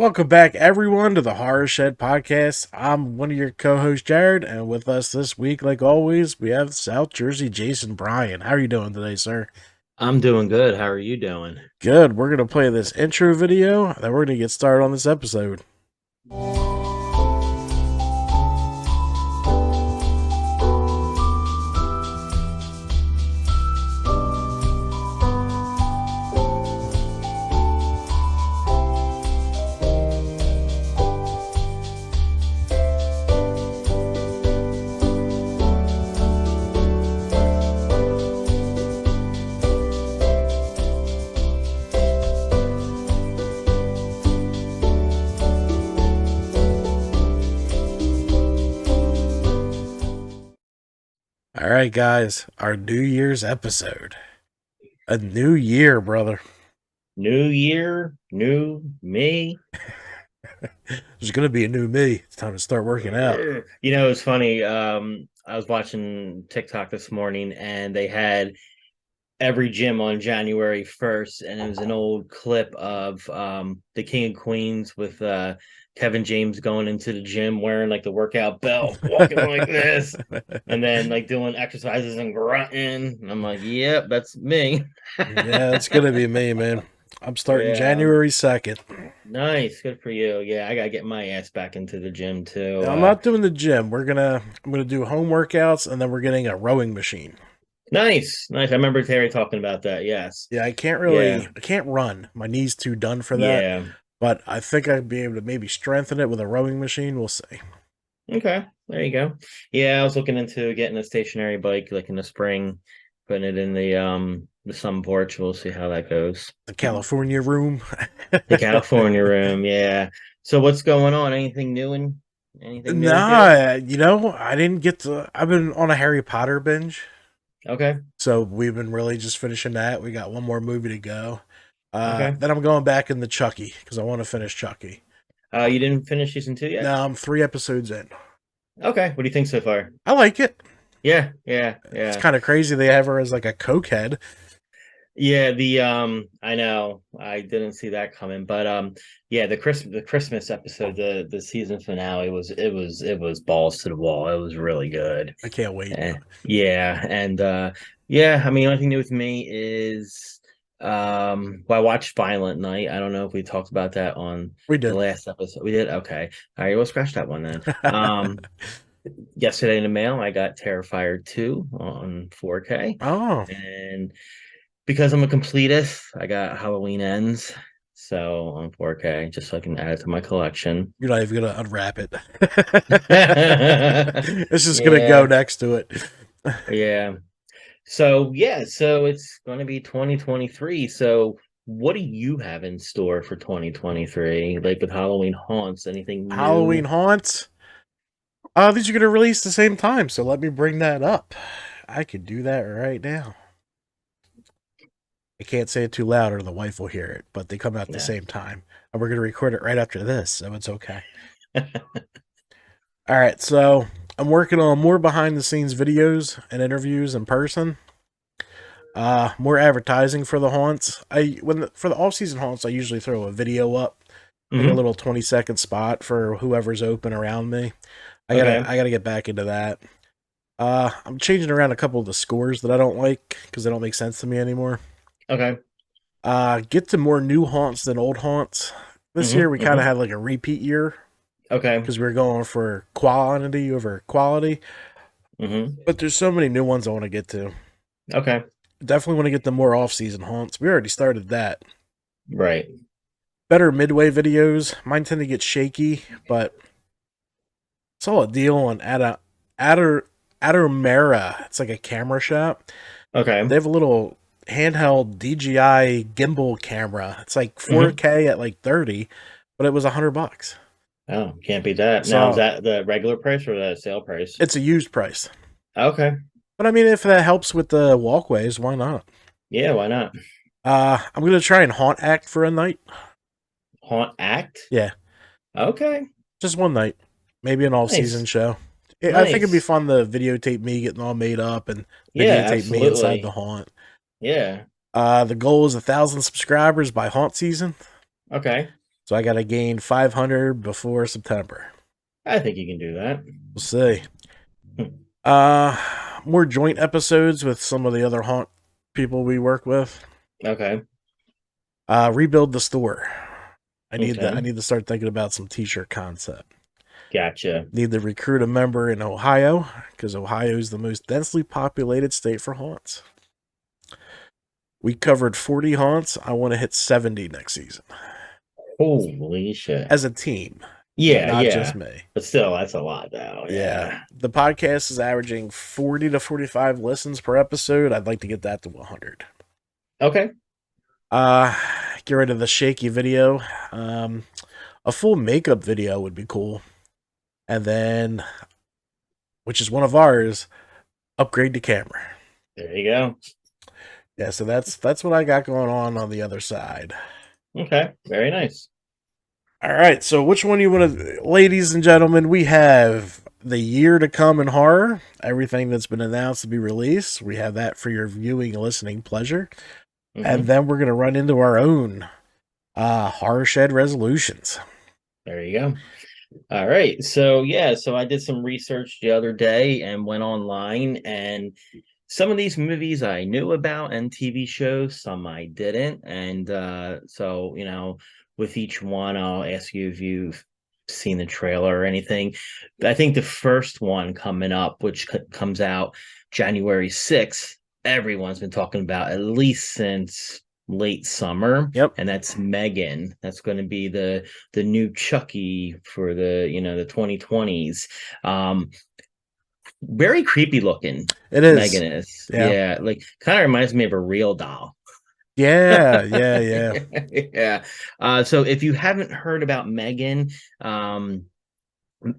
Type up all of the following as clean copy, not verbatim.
Welcome back, everyone, to the Horror Shed Podcast. I'm one of your co-hosts, Jared, and with us this week, like always, we have South Jersey Jason Bryan. How are you doing today, sir? I'm doing good. How are you doing? Good. We're going to play this intro video, then we're going to get started on this episode. All right, guys, our New Year's episode. A new year, brother. New year, new me. There's going to be a new me. It's time to start working out. It's funny. I was watching TikTok this morning and they had every gym on January 1st, and it was an old clip of the King and Queens with Kevin James going into the gym wearing like the workout belt, walking like this, and then like doing exercises and grunting. And I'm like, yep, that's me. Yeah, it's going to be me, man. I'm starting Yeah. January 2nd. Nice, good for you. Yeah, I gotta get my ass back into the gym too. I'm not doing the gym. I'm gonna do home workouts, and then we're getting a rowing machine. Nice. I remember Terry talking about that. Yes. Yeah, I can't run. My knee's too done for that. Yeah. But I think I'd be able to maybe strengthen it with a rowing machine. We'll see. Okay. There you go. Yeah, I was looking into getting a stationary bike like in the spring, putting it in the sun porch. We'll see how that goes. The California room. The California room. Yeah. So what's going on? Anything new and anything new? I didn't get to. I've been on a Harry Potter binge. Okay. So we've been really just finishing that. We got one more movie to go. Okay. Then I'm going back into Chucky because I want to finish Chucky. You didn't finish season 2 yet? No, I'm 3 episodes in. Okay. What do you think so far? I like it. Yeah. It's kind of crazy they have her as like a cokehead. Yeah, I know I didn't see that coming, but yeah, the Christmas episode, the season finale was balls to the wall. It was really good. I can't wait. Yeah, and yeah, I mean, the only thing new with me is well, I watched Violent Night. I don't know if we talked about that on We did. the last episode. We did. Okay, all right, we'll scratch that one then. Yesterday in the mail, I got Terrifier 2 on 4K. Oh, And because I'm a completist, I got Halloween Ends, so on 4K, just so I can add it to my collection. you're not even gonna unwrap it. It's just gonna go next to it. Yeah. So it's gonna be 2023. So what do you have in store for 2023? Like with Halloween Haunts, anything new? Halloween Haunts. These are gonna release the same time, so let me bring that up. I could do that right now. I can't say it too loud or the wife will hear it, but they come out at the same time. And we're going to record it right after this, so it's okay. All right, so I'm working on more behind the scenes videos and interviews in person. More advertising for the haunts. For the off season haunts, I usually throw a video up, like a little 20-second spot for whoever's open around me. I gotta get back into that. I'm changing around a couple of the scores that I don't like because they don't make sense to me anymore. Okay. Get to more new haunts than old haunts. This year we kind of had like a repeat year. Okay. Because we were going for quantity over quality. But there's so many new ones I want to get to. Okay. Definitely want to get the more off-season haunts. We already started that. Right. Better midway videos. Mine tend to get shaky, but saw a deal on Atomera. It's like a camera shop. Okay. They have a little handheld DJI gimbal camera. It's like 4K at like 30, but it was $100. Oh, can't beat that. So, now, is that the regular price or the sale price? It's a used price. Okay. But I mean, if that helps with the walkways, why not? Yeah, why not? I'm going to try and haunt act for a night. Haunt act? Yeah. Okay. Just one night. Maybe an all-season show. I think it'd be fun to videotape me getting all made up and videotape me inside the haunt. Yeah. The goal is 1,000 subscribers by haunt season. Okay. So I got to gain 500 before September. I think you can do that. We'll see. Uh, more joint episodes with some of the other haunt people we work with. Okay. Rebuild the store. I need Okay. to start thinking about some t-shirt concept. Gotcha. Need to recruit a member in Ohio because Ohio is the most densely populated state for haunts. We covered 40 haunts. I want to hit 70 next season Holy shit. as a team. Yeah, not yeah. just me. But still, that's a lot though. Yeah. The podcast is averaging 40 to 45 listens per episode. I'd like to get that to 100. Okay. Get rid of the shaky video. A full makeup video would be cool. And then, which is one of ours, upgrade the camera. There you go. Yeah, so that's what I got going on the other side. Okay. Very nice. All right, so which one you want to, ladies and gentlemen? We have the year to come in horror, everything that's been announced to be released. We have that for your viewing and listening pleasure. Mhm. And then we're going to run into our own Horror Shed resolutions. There you go. All right. So I did some research the other day and went online, and some of these movies I knew about and TV shows, some I didn't. And so, with each one, I'll ask you if you've seen the trailer or anything. I think the first one coming up, which comes out January 6th, everyone's been talking about at least since late summer. Yep. And that's Megan. That's going to be the new Chucky for the 2020s. Very creepy looking. It is. Megan is. Yeah, like kind of reminds me of a real doll. Yeah. Yeah. So if you haven't heard about Megan,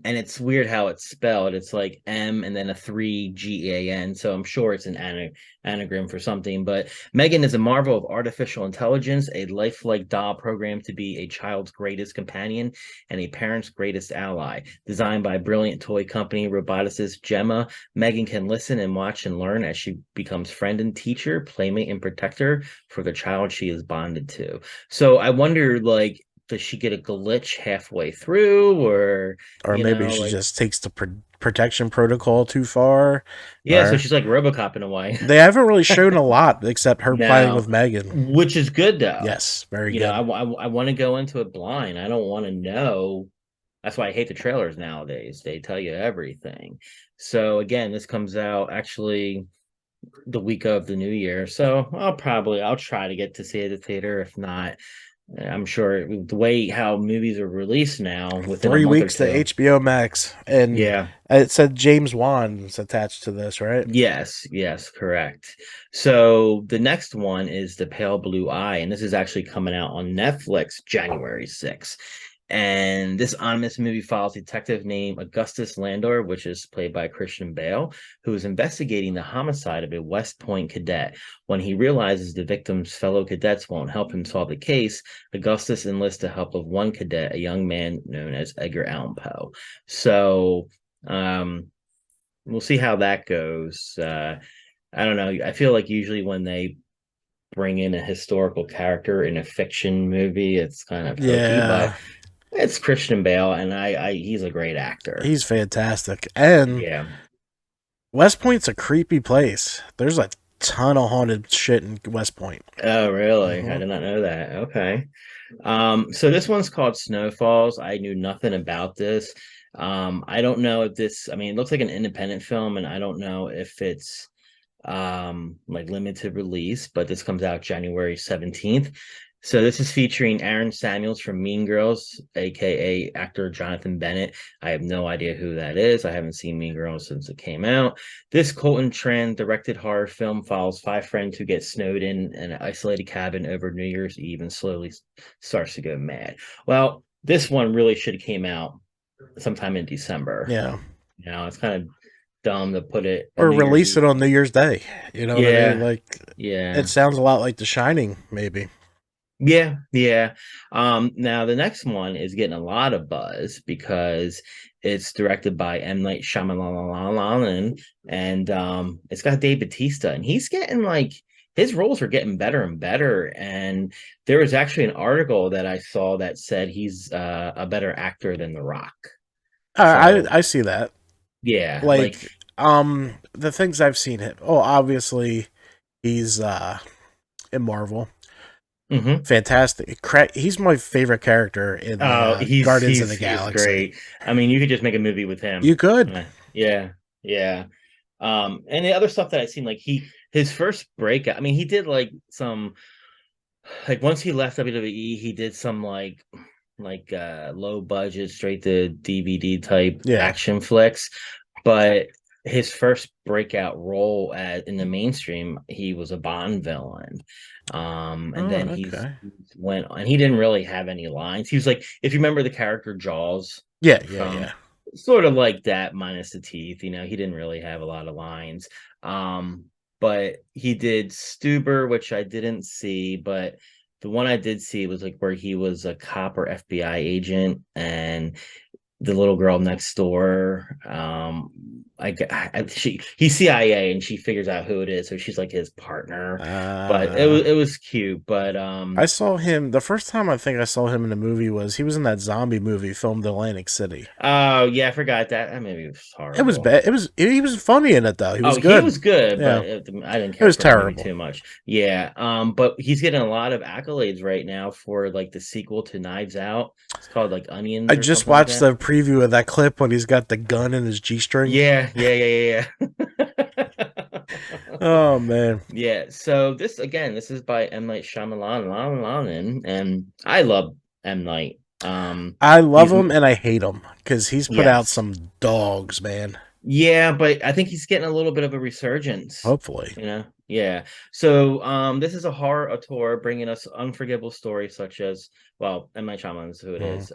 and it's weird how it's spelled. It's like M and then a 3 GAN. So I'm sure it's an anagram for something. But Megan is a marvel of artificial intelligence, a lifelike doll programmed to be a child's greatest companion and a parent's greatest ally. Designed by brilliant toy company roboticist Gemma, Megan can listen and watch and learn as she becomes friend and teacher, playmate and protector for the child she is bonded to. So I wonder, like, does she get a glitch halfway through, or maybe she just takes the protection protocol too far? Yeah, so she's like RoboCop in a way. They haven't really shown a lot except her playing with Megan, which is good though. Yes, very good. I want to go into it blind. I don't want to know. That's why I hate the trailers nowadays. They tell you everything. So again, this comes out actually the week of the new year. So I'll try to get to see it at the theater. If not, I'm sure the way how movies are released now, within 3 weeks to HBO Max, and it said James Wan is attached to this, right? Yes, correct. So the next one is The Pale Blue Eye, and this is actually coming out on Netflix January 6th. And this ominous movie follows a detective named Augustus Landor, which is played by Christian Bale, who is investigating the homicide of a West Point cadet. When he realizes the victim's fellow cadets won't help him solve the case, Augustus enlists the help of one cadet, a young man known as Edgar Allan Poe. So we'll see how that goes. I don't know. I feel like usually when they bring in a historical character in a fiction movie, it's kind of hokey, but it's Christian Bale, and he's a great actor. He's fantastic. And West Point's a creepy place. There's a ton of haunted shit in West Point. Oh, really? I did not know that. Okay. So this one's called Snowfalls. I knew nothing about this. I don't know if this, it looks like an independent film, and I don't know if it's like limited release, but this comes out January 17th. So this is featuring Aaron Samuels from Mean Girls, aka actor Jonathan Bennett. I have no idea who that is. I haven't seen Mean Girls since it came out. This Colton Tran directed horror film follows 5 friends who get snowed in an isolated cabin over New Year's Eve and slowly starts to go mad. Well, this one really should have came out sometime in December. Yeah. It's kind of dumb to put it or release it on New Year's Day. You know what I mean? Like, it sounds a lot like The Shining, maybe. Yeah. Now the next one is getting a lot of buzz because it's directed by M. Night Shyamalan, and it's got Dave Bautista, and he's getting his roles are getting better and better. And there was actually an article that I saw that said he's a better actor than The Rock. So I see that. yeah, like Like, the things I've seen him. Oh, obviously, he's in Marvel. mhm. Fantastic. He's my favorite character in the Oh, Guardians of the he's Galaxy. great. I mean, you could just make a movie with You him. could. Yeah, yeah. And the other stuff that I've seen, like his first breakout. I mean, he did like some, like once he left WWE, he did some low budget, straight to DVD type Yeah. action flicks. But his first breakout role in the mainstream, he was a Bond villain. And Oh, then okay. went and he didn't really have any lines. He was like, if you remember the character Jaws Yeah, yeah, from yeah. sort of like that minus the teeth, he didn't really have a lot of lines. But he did Stuber, which I didn't see, but the one I did see was like where he was a cop or FBI agent, and the little girl next door, he's CIA, and she figures out who it is, so she's like his partner. But Uh, it was cute. But I saw him the first time I think I saw him in a movie was he was in that zombie movie filmed in Atlantic City. oh yeah, I forgot that movie was It was horrible. bad. He was funny in it though. He was Oh, he good. was good, Yeah, but I didn't it care was for the movie terrible. too much. Yeah, but he's getting a lot of accolades right now for like the sequel to Knives Out. It's called like I Onions or just something like watched that. the preview of that clip when he's got the gun in his G-string. Yeah, yeah, yeah. Oh man, Yeah, so this is by M. Night Shyamalan, and I love M. Night. I love He's him and I hate him because he's put out yes, some dogs, man. yeah, but I think he's getting a little bit of a resurgence. Hopefully, Yeah. So, this is a horror auteur bringing us unforgettable stories such as, well, M. Night Shyamalan is who it Mhm. is.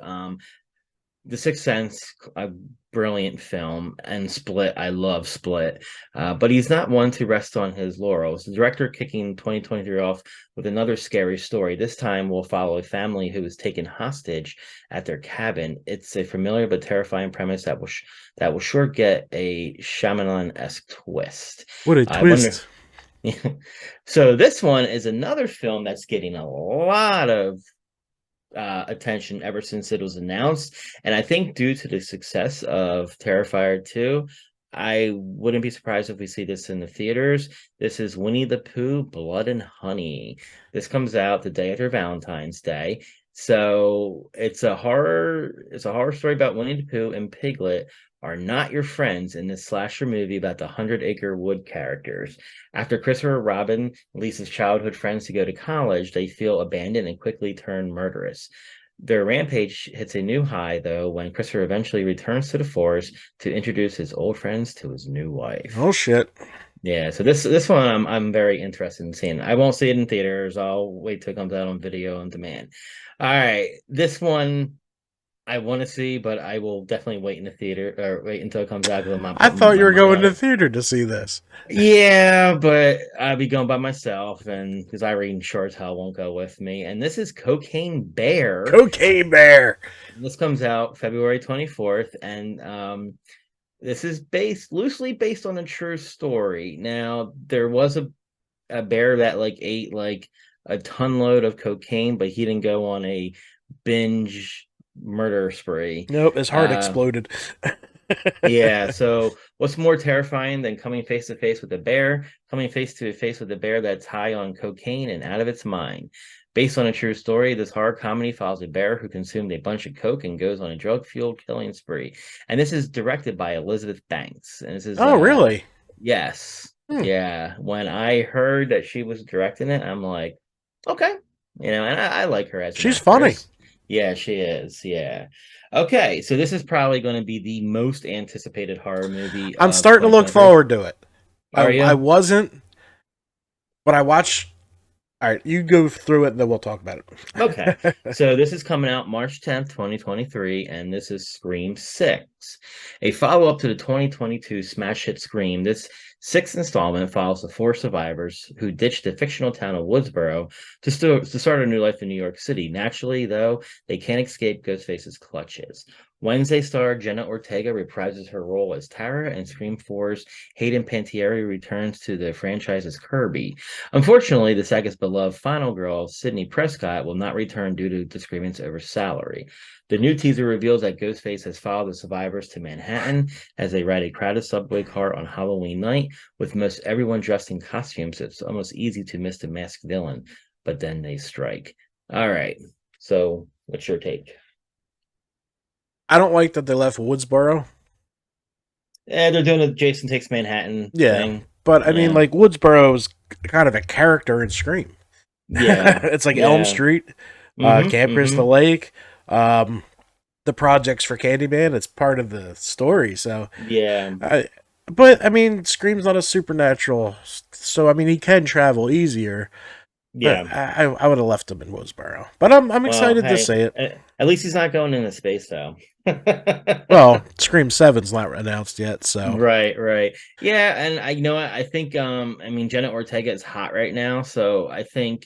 The Sixth Sense, a brilliant film, and Split. I love Split, but he's not one to rest on his laurels. The director kicking 2023 off with another scary story. This time, we'll follow a family who is taken hostage at their cabin. It's a familiar but terrifying premise that will sure get a Shyamalan-esque twist. What a I wonder. twist! So this one is another film that's getting a lot of attention ever since it was announced. And I think due to the success of Terrifier 2, I wouldn't be surprised if we see this in the theaters. This is Winnie the Pooh, Blood and Honey. This comes out the day after Valentine's Day. So it's a horror story about Winnie the Pooh and Piglet are not your friends in this slasher movie about the 100 Acre Wood characters. After Christopher Robin leaves childhood friends to go to college, they feel abandoned and quickly turn murderous. Their rampage hits a new high, though, when Christopher eventually returns to the forest to introduce his old friends to his new wife. Oh shit! Yeah, so this one I'm very interested in seeing. I won't see it in theaters. I'll wait till it comes out on video on demand. All right, this one I want to see, but I will definitely wait in the theater or wait until it comes out because I'm not I putting thought my you were money going on to it. theater to see this. Yeah, but I'll be going by myself, and because Irene sure as hell won't go with me. And this is Cocaine Bear. Cocaine Bear. This comes out February 24th, and this is loosely based on a true story. Now, there was a bear that like ate like a ton load of cocaine, but he didn't go on a binge murder spree. Nope, his heart Uh, exploded. Yeah, so what's more terrifying than coming face to face with a bear? Coming face to face with a bear that's high on cocaine and out of its mind. Based on a true story, this horror comedy follows a bear who consumed a bunch of coke and goes on a drug-fueled killing spree. And this is directed by Elizabeth Banks. And this is Oh, really? yes. Hmm. Yeah. When I heard that she was directing it, I'm like, okay. And I like her as an She's funny. actress. Yeah, she is. Yeah. Okay, so this is probably going to be the most anticipated horror movie I'm of starting to look 2023. forward to it. Are I you? wasn't, but I watched. All right, you go through it, and then we'll talk about Okay. it. So this is coming out March 10th, 2023, and this is Scream 6, a follow-up to the 2022 smash hit Scream. This Sixth installment follows the four survivors who ditched the fictional town of Woodsboro to start a new life in New York City. Naturally, though, they can't escape Ghostface's clutches. Wednesday star Jenna Ortega reprises her role as Tara, and Scream 4's Hayden Panettiere returns to the franchise's Kirby. Unfortunately, the saga's beloved final girl, Sydney Prescott, will not return due to disagreements over salary. The new teaser reveals that Ghostface has followed the survivors to Manhattan as they ride a crowded subway car on Halloween night, with most everyone dressed in costumes. It's almost easy to miss the masked villain, but then they strike. All right. So, what's your take? I don't like that they left Woodsboro. Yeah, they're doing the Jason Takes Manhattan Yeah, thing. but I mean, Yeah. like Woodsboro is kind of a character in Scream. Yeah. It's like Elm Yeah. Street, Mm-hmm. Campers the Mm-hmm. Lake, the projects for Candyman. It's part of the story. So, Yeah. but I mean, Scream's not a supernatural, so I mean, he can travel easier. But Yeah. I would have left him in Woodsboro. But I'm Well, excited to hey, see it. at least he's not going into space, though. Well, Scream 7's not announced yet, so Right, right. Yeah, and I you know what? I think I mean Jenna Ortega is hot right now, so I think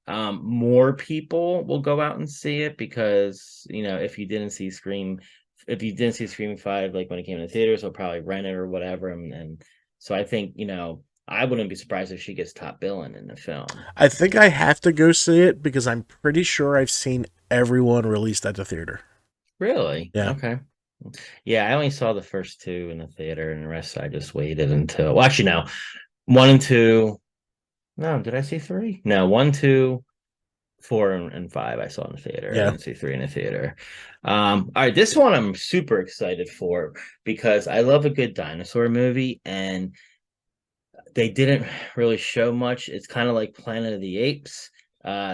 more people will go out and see it because, if you didn't see Scream 5 like when it came to theaters, they'll probably rent it or whatever and so I think, I wouldn't be surprised if she gets top billing in the film. I think I have to go see it because I'm pretty sure I've seen everyone released at the theater. Really? Yeah. Okay. Yeah, I only saw the first two in the theater and the rest I just waited until well actually no. One and two. No, did I see three? No, one, two, four, and five I saw in the theater. I Yeah. didn't see three in the theater. All right, this one I'm super excited for because I love a good dinosaur movie, and they didn't really show much. It's kind of like Planet of the Apes.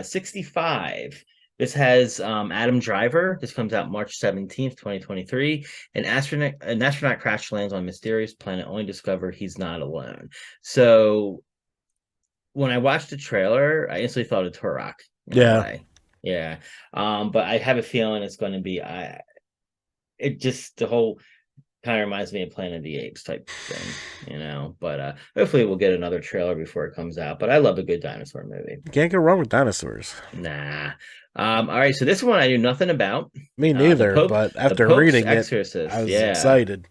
65. This has Adam Driver. This comes out March 17th, 2023. An astronaut crash lands on a mysterious planet, only to discover he's not alone. So when I watched the trailer, I instantly thought of Turok in a Yeah. way. Yeah. But I have a feeling it's going to be it just the whole kind of reminds me of Planet of the Apes type thing. But hopefully we'll get another trailer before it comes out. But I love a good dinosaur movie. Can't go wrong with dinosaurs. Nah. All right, so this one I knew nothing about. Me The neither, Pope, but the after Pope's reading it, I Exorcist. was Yeah. excited.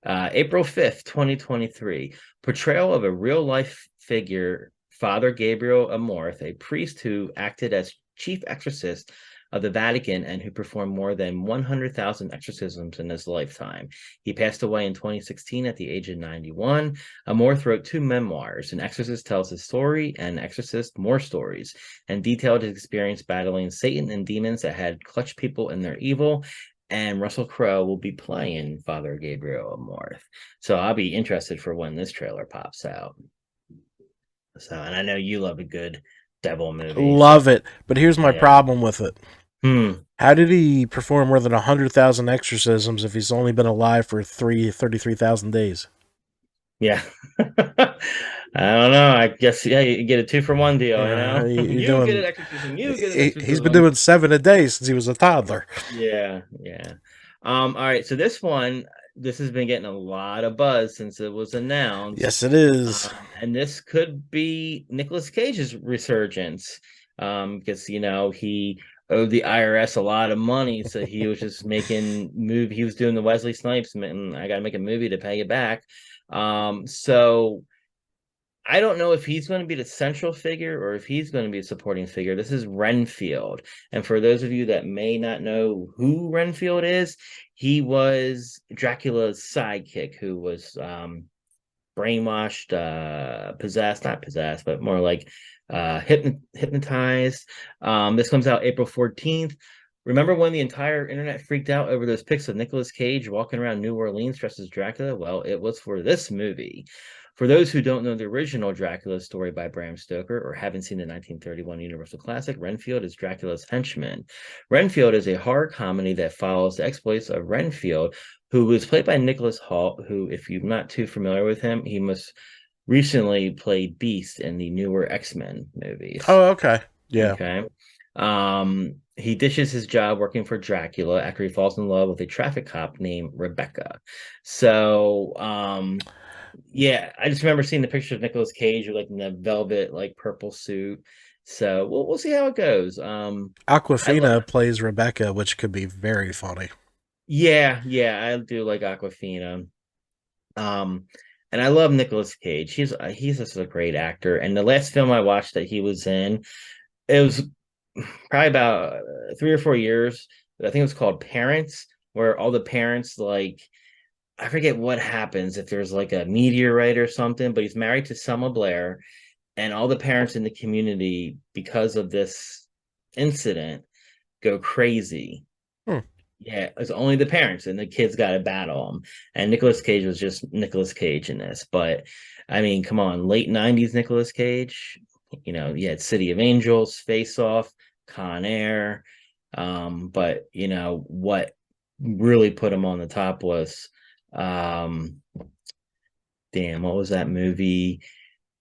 April 5th, 2023. Portrayal of a real life figure, Father Gabriel Amorth, a priest who acted as chief exorcist of the Vatican and who performed more than 100,000 exorcisms in his lifetime. He passed away in 2016 at the age of 91. Amorth wrote two memoirs. An Exorcist Tells His Story and Exorcist More Stories, and detailed his experience battling Satan and demons that had clutched people in their evil. And Russell Crowe will be playing Father Gabriel Amorth. So I'll be interested for when this trailer pops out. So, and I know you love a good devil movie. Love it. But here's my Yeah. problem with it. Hmm. How did he perform more than 100,000 exorcisms if he's only been alive for 33,000 days? Yeah. I don't know. I guess, yeah, you get a 2-for-1 deal, You get an exorcism, you get an exorcism. He's been doing 7 a day since he was a toddler. Yeah, yeah. All right, so this has been getting a lot of buzz since it was announced. Yes, it is. And this could be Nicolas Cage's resurgence. Because he owed the IRS a lot of money, so he was just making he was doing the Wesley Snipes, and I gotta make a movie to pay it back. So I don't know if he's going to be the central figure or if he's going to be a supporting figure. This is Renfield. And for those of you that may not know who Renfield is, he was Dracula's sidekick who was brainwashed, not possessed, but more like hypnotized. This comes out April 14th. Remember when the entire internet freaked out over those pics of Nicolas Cage walking around New Orleans dressed as Dracula? Well, it was for this movie. For those who don't know the original Dracula story by Bram Stoker or haven't seen the 1931 Universal classic, Renfield is Dracula's henchman. Renfield is a horror comedy that follows the exploits of Renfield, who was played by Nicholas Hoult, who, if you're not too familiar with him, he must recently play Beast in the newer X-Men movies. Oh, okay. Yeah. Okay. He ditches his job working for Dracula after he falls in love with a traffic cop named Rebecca. So, Yeah, I just remember seeing the picture of Nicolas Cage with like in the velvet like purple suit. So we'll see how it goes. I lo- Aquafina plays Rebecca, which could be very funny. yeah, I do like Aquafina. Um, and I love Nicolas Cage. He's just a great actor. And the last film I watched that he was in, it was probably about 3 or 4 years. I think it was called Parents, where all the parents like I forget what happens if there's like a meteorite or something, but he's married to Selma Blair, and all the parents in the community, because of this incident, go crazy. Hmm. Yeah, it's only the parents, and the kids got to battle them. And Nicolas Cage was just Nicolas Cage in this. But I mean, come on, late '90s Nicolas Cage. You had City of Angels, Face Off, Con Air. But what really put him on the top was, um, damn, what was that movie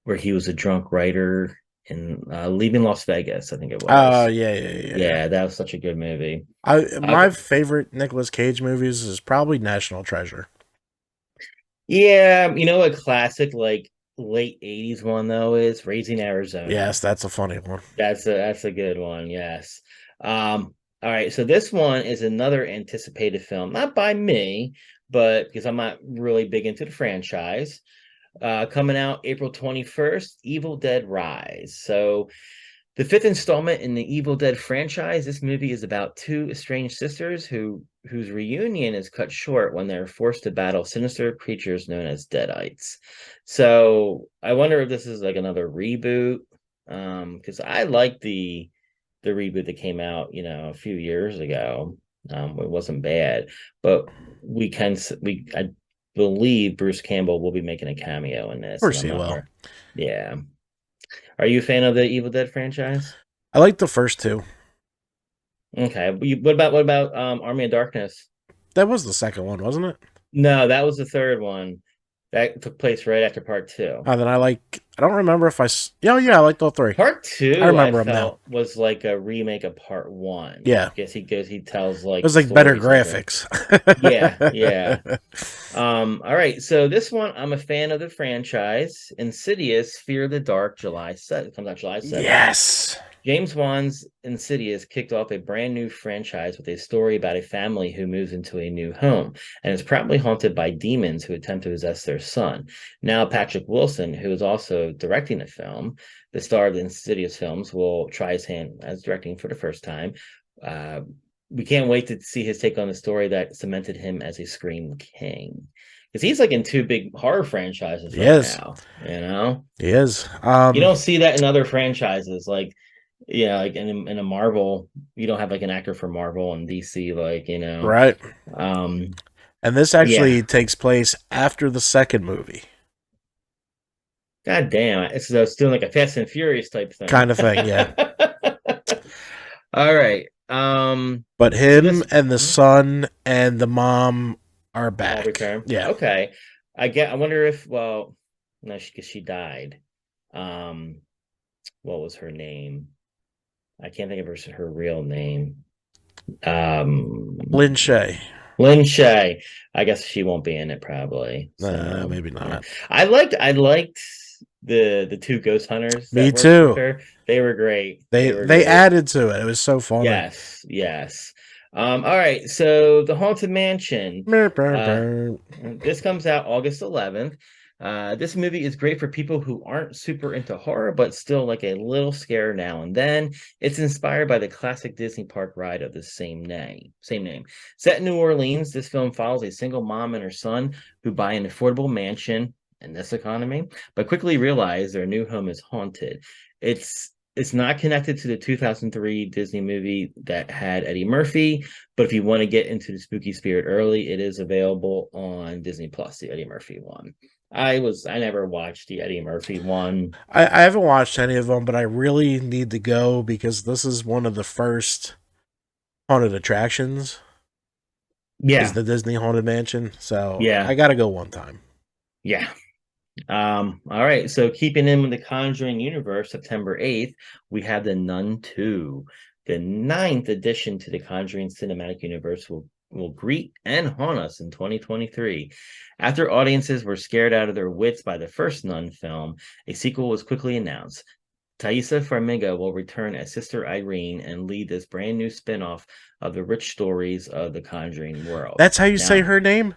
where he was a drunk writer in Leaving Las Vegas? I think it Oh was. yeah. Yeah, that was such a good movie. Uh, My favorite Nicolas Cage movies is probably National Treasure. Yeah, you know a classic like late '80s one though is Raising Arizona. Yes, that's a funny one. That's a good one, yes. All right, so this one is another anticipated film, not by me, but because I'm not really big into the franchise. Coming out April 21st, Evil Dead Rise. So the fifth installment in the Evil Dead franchise, this movie is about two estranged sisters whose reunion is cut short when they're forced to battle sinister creatures known as Deadites. So I wonder if this is like another reboot. Because I like the reboot that came out, a few years ago. It wasn't bad, but I believe Bruce Campbell will be making a cameo in Of this, and course I'm he not. will. Yeah. Are you a fan of the Evil Dead franchise? I like the first two. Okay. What about Army of Darkness? That was the second one, wasn't it? No, that was the third one. That took place right after part two. Then I don't remember if yeah, yeah, I liked all three. Part I two, I remember them now. felt was like a remake of part one. Yeah. Guess he tells It like was like better stories of it. graphics. Yeah. All right. So this one, I'm a fan of the franchise. Insidious, Fear the Dark, July 7th. It comes out July 7th. Yes. James Wan's Insidious kicked off a brand new franchise with a story about a family who moves into a new home and is probably haunted by demons who attempt to possess their son. Now, Patrick Wilson, who is also directing the film, the star of the Insidious films, will try his hand as directing for the first time. Uh, we can't wait to see his take on the story that cemented him as a Scream King. Because he's like in two big horror franchises He right is. now, you know? He is. You don't see that in other franchises. Like, yeah, like in a Marvel, you don't have like an actor for Marvel and DC, Right. Um, And this yeah. actually takes place after the second movie. God damn, it's doing like a Fast and Furious type thing. Kind of thing, yeah. All right. But So him this and the son and the mom are all back. return. Yeah. Okay. I wonder if no, she died. Um, what was her name? I can't think of her real name. Um, Lin Shay. Lin Shay. I guess she won't be in it probably. So Maybe yeah. not. I liked the two ghost hunters Me that worked with too. her. They were great. They They were they great. added to it. It was so funny. Yes. All right. So the Haunted Mansion. Uh, this comes out August 11th. This movie is great for people who aren't super into horror, but still like a little scare now and then. It's inspired by the classic Disney park ride of the same name. Same name. Set in New Orleans, this film follows a single mom and her son who buy an affordable mansion in this economy, but quickly realize their new home is haunted. It's not connected to the 2003 Disney movie that had Eddie Murphy, but if you want to get into the spooky spirit early, it is available on Disney Plus, the Eddie Murphy one. I never watched the Eddie Murphy one. I haven't watched any of them, but I really need to go because this is one of the first haunted attractions. Is Yeah, the Disney Haunted Mansion. So yeah, I gotta go one time. yeah. All right. So keeping in with the Conjuring universe, September 8th, we have The Nun 2. The ninth addition to the Conjuring cinematic universe will will greet and haunt us in 2023. After audiences were scared out of their wits by the first Nun film, a sequel was quickly announced. Thaisa Farmiga will return as Sister Irene and lead this brand new spin-off of the rich stories of the Conjuring world. That's how you say Now, her name?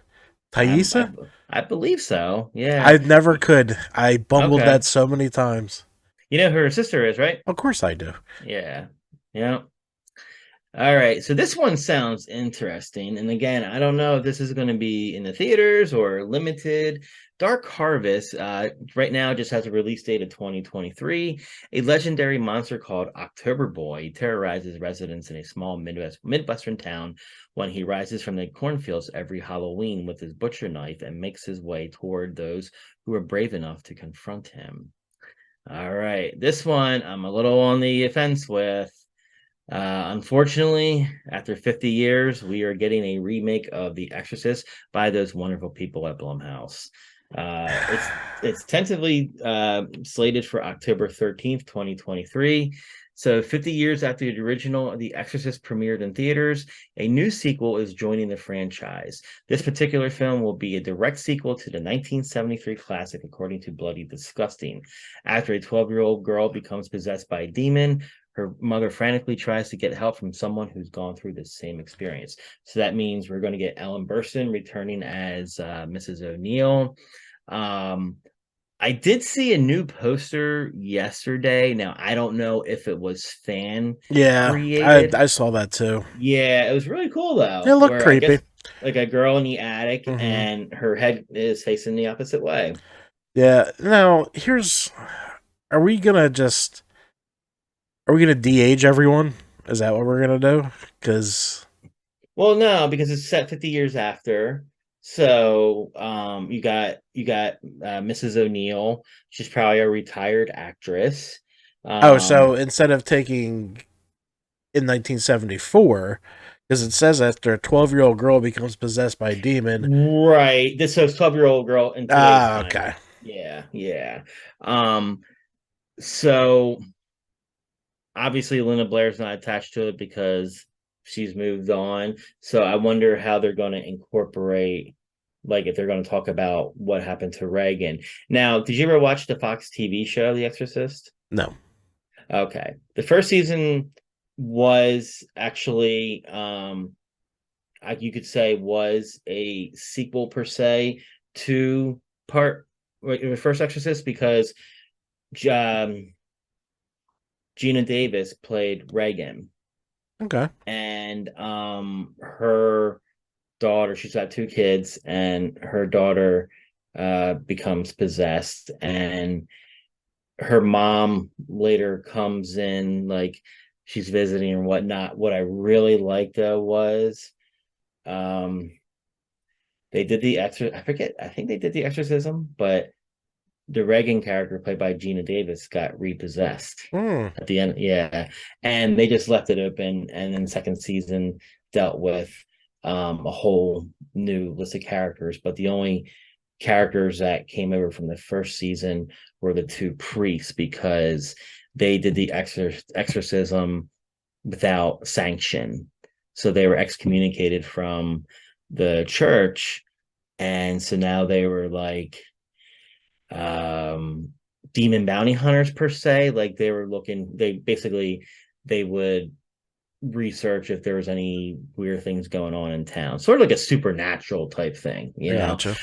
I'm, I, Thaisa? I believe so. Yeah. I never could. I bumbled Okay. that so many times. You know who her sister is, right? Of course I do. Yeah. Yeah. All right, so this one sounds interesting. And again, I don't know if this is going to be in the theaters or limited. Dark Harvest, right now, just has a release date of 2023. A legendary monster called October Boy terrorizes residents in a small Midwestern town when he rises from the cornfields every Halloween with his butcher knife and makes his way toward those who are brave enough to confront him. All right, this one I'm a little on the fence with. Unfortunately, after 50 years, we are getting a remake of The Exorcist by those wonderful people at Blumhouse. It's tentatively slated for October 13th, 2023. So 50 years after the original The Exorcist premiered in theaters, a new sequel is joining the franchise. This particular film will be a direct sequel to the 1973 classic, according to Bloody Disgusting. After a 12-year-old girl becomes possessed by a demon, her mother frantically tries to get help from someone who's gone through the same experience. So that means we're going to get Ellen Burstyn returning as Mrs. O'Neill. I did see a new poster yesterday. Now, I don't know if it was fan Yeah, created. I saw that too. Yeah, it was really cool It though, looked where I creepy. guess like a girl in the attic Hmm. and her head is facing the opposite way. Yeah. Now, are we gonna de-age everyone? Is that what we're gonna do? Because Well, no, because it's set 50 years after. So, you got Mrs. O'Neill. She's probably a retired actress. so Um, instead of taking in 1974, because it says after a 12-year-old girl becomes possessed by a demon. right. This is 12-year-old girl in today's Ah, time. okay. Yeah, yeah. Um, so obviously Linda Blair's not attached to it because she's moved on. So I wonder how they're going to incorporate, like, if they're going to talk about what happened to Reagan. Now, did you ever watch the Fox TV show, The Exorcist? No. Okay. The first season was actually, you could say, was a sequel per se to part like, the first Exorcist because um, Gina Davis played Reagan. Okay. And her daughter, she's got two kids, and her daughter becomes possessed, and her mom later comes in, like she's visiting and whatnot. What I really liked though was um they did the I forget, I think they did the exorcism, but the Reagan character played by Gina Davis got repossessed Hmm. at the end. Yeah. And they just left it open. And then second season dealt with a whole new list of characters. But the only characters that came over from the first season were the two priests because they did the exorcism without sanction. So they were excommunicated from the church. And so now they were like um demon bounty hunters per se. Like they were looking, they would research if there was any weird things going on in town, sort of like a supernatural type thing, I you know. gotcha.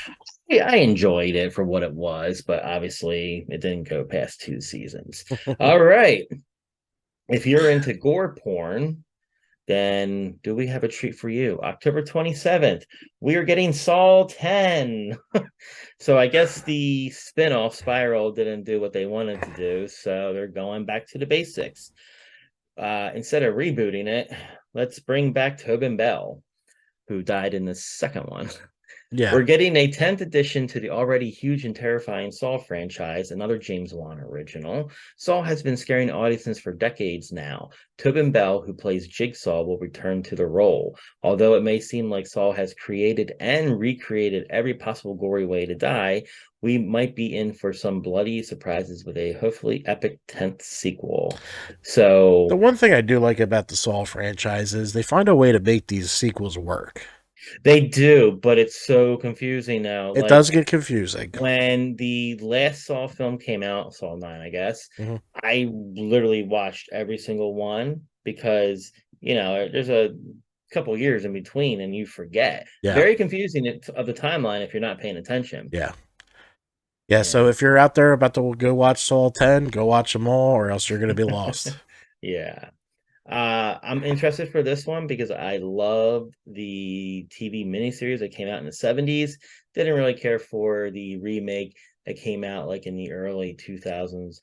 Yeah, I enjoyed it for what it was, but obviously it didn't go past two seasons. All right, if you're into gore porn, then do we have a treat for you? October 27th, we are getting Saw 10. So I guess the spin-off Spiral didn't do what they wanted to do, so they're going back to the basics. Instead of rebooting it, let's bring back Tobin Bell, who died in the second one. Yeah. We're getting a 10th edition to the already huge and terrifying Saw franchise, another James Wan original. Saw has been scaring audiences for decades now. Tobin Bell, who plays Jigsaw, will return to the role. Although it may seem like Saw has created and recreated every possible gory way to die, we might be in for some bloody surprises with a hopefully epic 10th sequel. The So, one thing I do like about the Saw franchise is they find a way to make these sequels work. They do, but it's so confusing now. It Like does get confusing. when the last Saw film came out, Saw 9, I guess, Hmm. I literally watched every single one because, there's a couple years in between and you forget. Yeah, Very confusing of the timeline if you're not paying attention. yeah, yeah. So Yeah. if you're out there about to go watch Soul 10, go watch them all, or else you're gonna be lost. Yeah. I'm interested for this one because I love the TV miniseries that came out in the 70s. Didn't really care for the remake that came out like in the early 2000s.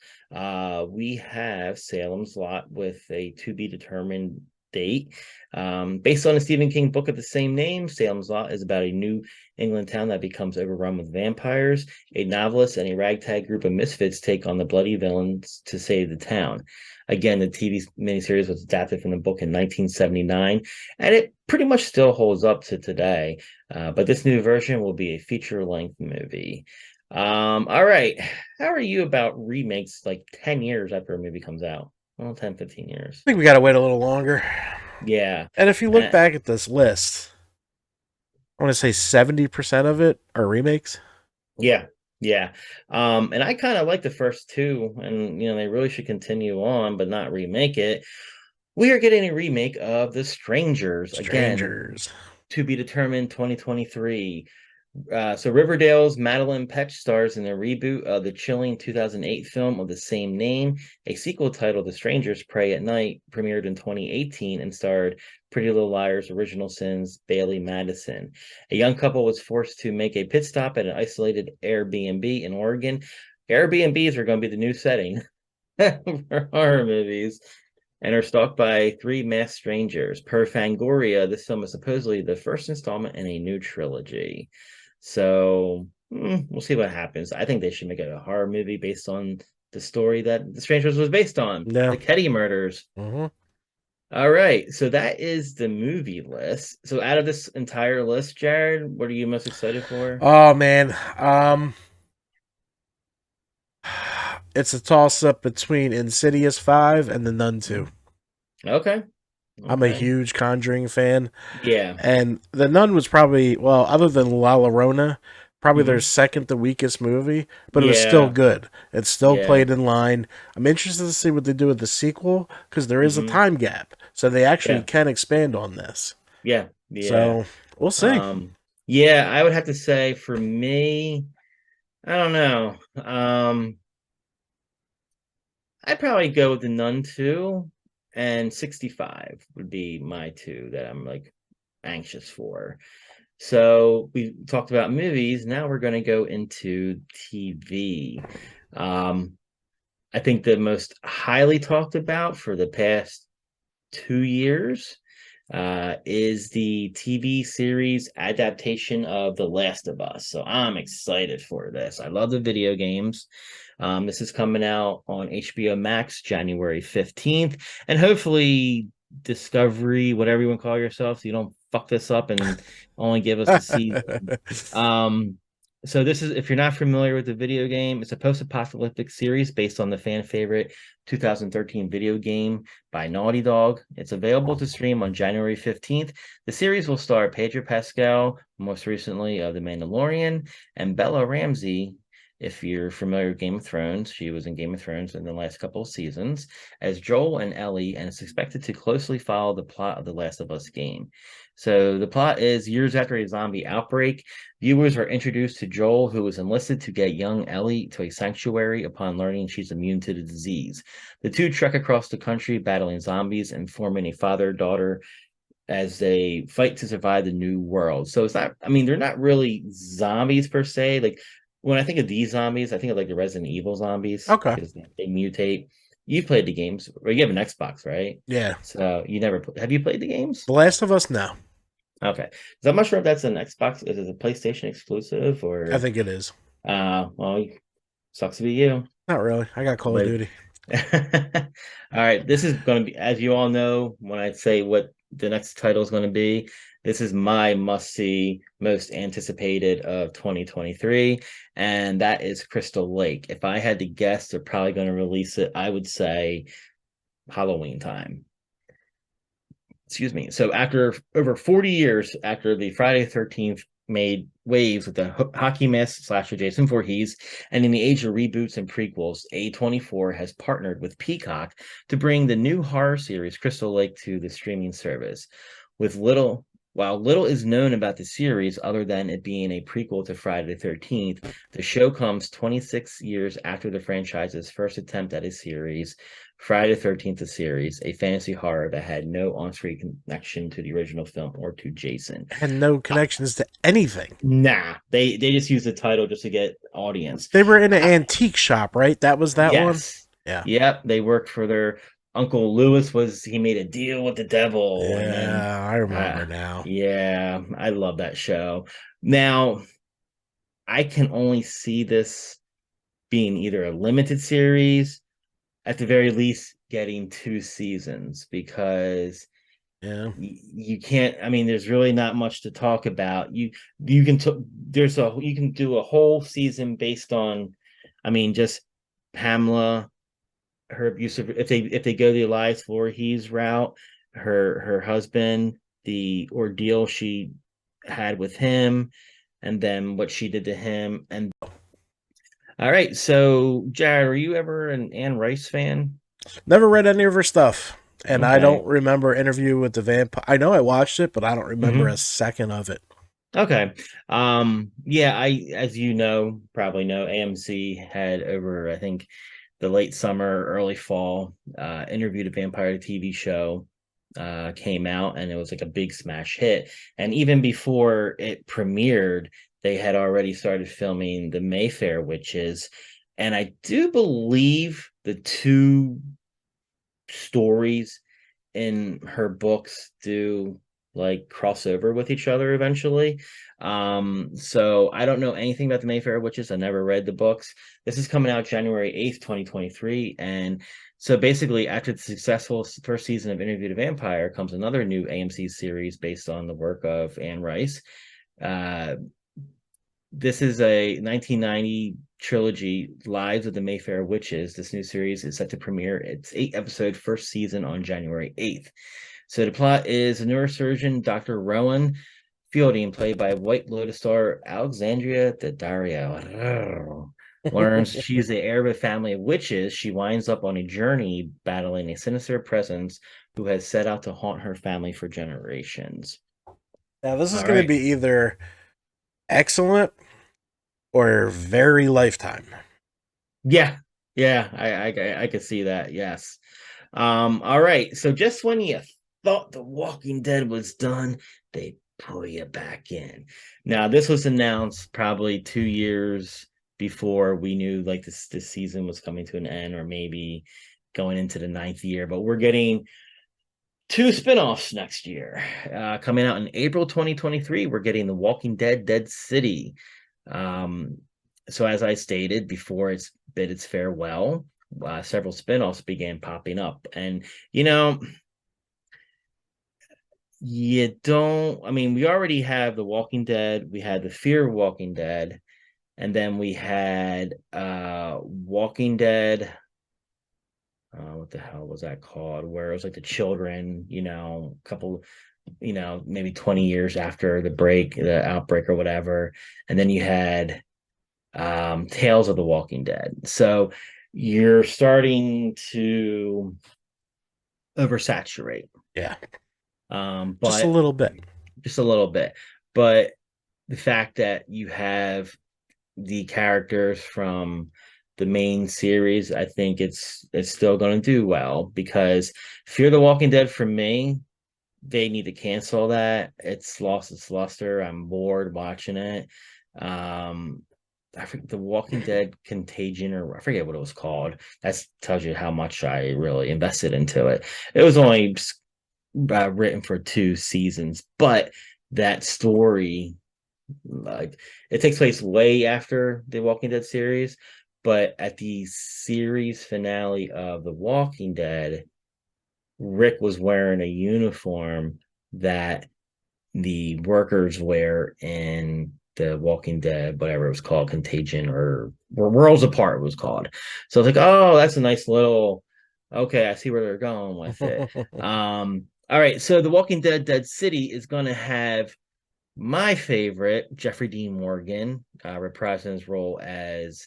We have Salem's Lot with a to be determined date. Based on a Stephen King book of the same name, Salem's Lot is about a New England town that becomes overrun with vampires. A novelist and a ragtag group of misfits take on the bloody villains to save the town. Again, the TV miniseries was adapted from the book in 1979, and it pretty much still holds up to today. But this new version will be a feature-length movie. All right. How are you about remakes like 10 years after a movie comes out? Well, 10, 15 years. I think we gotta wait a little longer. Yeah. And if you look Uh, back at this list, I want to say 70% of it are remakes. yeah. Yeah. And I kind of like the first two, and they really should continue on, but not remake it. We are getting a remake of The Strangers again, Strangers. to be determined 2023. So Riverdale's Madeline Petch stars in a reboot of the chilling 2008 film of the same name. A sequel titled The Strangers Pray at Night premiered in 2018 and starred Pretty Little Liars' original sins Bailey Madison. A young couple was forced to make a pit stop at an isolated Airbnb in Oregon. Airbnbs are going to be the new setting for horror movies and are stalked by three masked strangers. Per Fangoria, this film is supposedly the first installment in a new trilogy. So we'll see what happens. I think they should make it a horror movie based on the story that The Strangers was based on, Yeah. the Ketty murders. Hmm. All right, so that is the movie list. So out of this entire list, Jared, what are you most excited for? Oh man. It's a toss up between Insidious 5 and The Nun 2. Okay. I'm a Okay. huge Conjuring fan. Yeah. And The Nun was probably, well, other than La Llorona, probably their Hmm. second to weakest movie, but it was still Yeah. good. It still Yeah. played in line. I'm interested to see what they do with the sequel because there is a Hmm. time gap. So they actually Yeah. can expand on this. Yeah. Yeah. So we'll see. Um, yeah, I would have to say for me, I don't know. I'd probably go with the Nun 2 and 65 would be my two that I'm like anxious for. So we talked about movies. Now we're going to go into TV. Um, I think the most highly talked about for the past 2 years is the TV series adaptation of The Last of Us. So I'm excited for this. I love the video games. This is coming out on HBO Max January 15th, and hopefully Discovery, whatever you want to call yourself, so you don't fuck this up and only give us a season. Um, so this is, if you're not familiar with the video game, it's a post-apocalyptic series based on the fan favorite 2013 video game by Naughty Dog. It's available to stream on January 15th. The series will star Pedro Pascal, most recently of The Mandalorian, and Bella Ramsey. If you're familiar with Game of Thrones, she was in Game of Thrones in the last couple of seasons as Joel and Ellie, and it's expected to closely follow the plot of The Last of Us game. So the plot is years after a zombie outbreak, viewers are introduced to Joel, who was enlisted to get young Ellie to a sanctuary upon learning she's immune to the disease. The two trek across the country battling zombies and forming a father-daughter as they fight to survive the new world. So it's not, I mean, they're not really zombies per se. Like when I think of these zombies, I think of like the Resident Evil zombies Okay. because they mutate. You've played the games, or you have an Xbox, right? Yeah. So you never have you played the games? The Last of Us, no. Okay. So I'm not sure if that's an Xbox, is it a PlayStation exclusive I or think it is. well, sucks to be you. Not really. I got Call of But Duty. all right, this is going to be, as you all know, when I say what the next title is going to be, this is my must-see, most anticipated of 2023, and that is Crystal Lake. If I had to guess, they're probably going to release it, I would say Halloween time. excuse me. So after over 40 years after the Friday the 13th made waves with the hockey mask slasher Jason Voorhees, and in the age of reboots and prequels, A24 has partnered with Peacock to bring the new horror series Crystal Lake to the streaming service. With little While little is known about the series other than it being a prequel to Friday the 13th, the show comes 26 years after the franchise's first attempt at a series, Friday the 13th, a series, a fantasy horror that had no on-screen connection to the original film or to Jason. And no connections to anything. Nah, they just used the title just to get audience. They were in an antique shop, right? That was that one? Yes. Yeah. Yep, they worked for their Uncle Lewis he made a deal with the devil. Yeah, And then I remember now. yeah, I love that show. Now, I can only see this being either a limited series, at the very least, getting 2 seasons, because Yeah. you can't. I mean, there's really not much to talk about. You can you can do a whole season based on, I mean, just Pamela, her abusive, if they go the Elias Voorhees route, her husband, the ordeal she had with him, and then what she did to him. And all right, so Jared, are you ever an Anne Rice fan? Never read any of her stuff. And I Okay. don't remember Interview with the Vampire. I know I watched it, but I don't remember a Hmm. second of it. Okay. Yeah, as you know, probably know, AMC had over, I think, the late summer, early fall, Interview the Vampire TV show came out, and it was like a big smash hit. And even before it premiered, they had already started filming the Mayfair Witches. And I do believe the two stories in her books do like crossover with each other eventually. So I don't know anything about the Mayfair Witches. I never read the books. This is coming out January 8th, 2023. And so basically, after the successful first season of Interview the Vampire comes another new AMC series based on the work of Anne Rice. Uh, this is a 1990 trilogy, Lives of the Mayfair Witches. This new series is set to premiere its 8 episode first season on January 8th. So the plot is a neurosurgeon, Dr. Rowan Fielding, played by White Lotus star Alexandria Daddario, learns she's the heir of a family of witches. She winds up on a journey battling a sinister presence who has set out to haunt her family for generations. Now, this is All going to right. be either excellent or very Lifetime. Yeah, yeah, I could see that. Yes. All right. So just when you thought The Walking Dead was done, they pull you back in. Now, this was announced probably 2 years before we knew like this season was coming to an end, or maybe going into the ninth year. But we're getting two spinoffs next year. Coming out in April 2023, we're getting The Walking Dead Dead City. Um, so as I stated before, it's bid its farewell. Several spinoffs began popping up, and you know, you don't. I mean, we already have The Walking Dead. We had the Fear of Walking Dead, and then we had Walking Dead. What the hell was that called? Where it was like the children, a couple, maybe 20 years after the outbreak or whatever. And then you had Tales of the Walking Dead. So you're starting to oversaturate. Yeah, just a But little bit. just a little bit. But the fact that you have the characters from the main series, I think it's still going to do well, because Fear the Walking Dead, for me, they need to cancel that. It's lost its luster. I'm bored watching it. Um, I forget The Walking Dead Contagion, or I forget what it was called. That tells you how much I really invested into it. It was only written for 2 seasons, but that story, like, it takes place way after the Walking Dead series, but at the series finale of The Walking Dead, Rick was wearing a uniform that the workers wear in the Walking Dead, whatever it was called, Contagion, or Worlds Apart, it was called. So it's like, oh, that's a nice little. Okay, I see where they're going with it. All right, so The Walking Dead Dead City is going to have my favorite, Jeffrey Dean Morgan, reprising his role as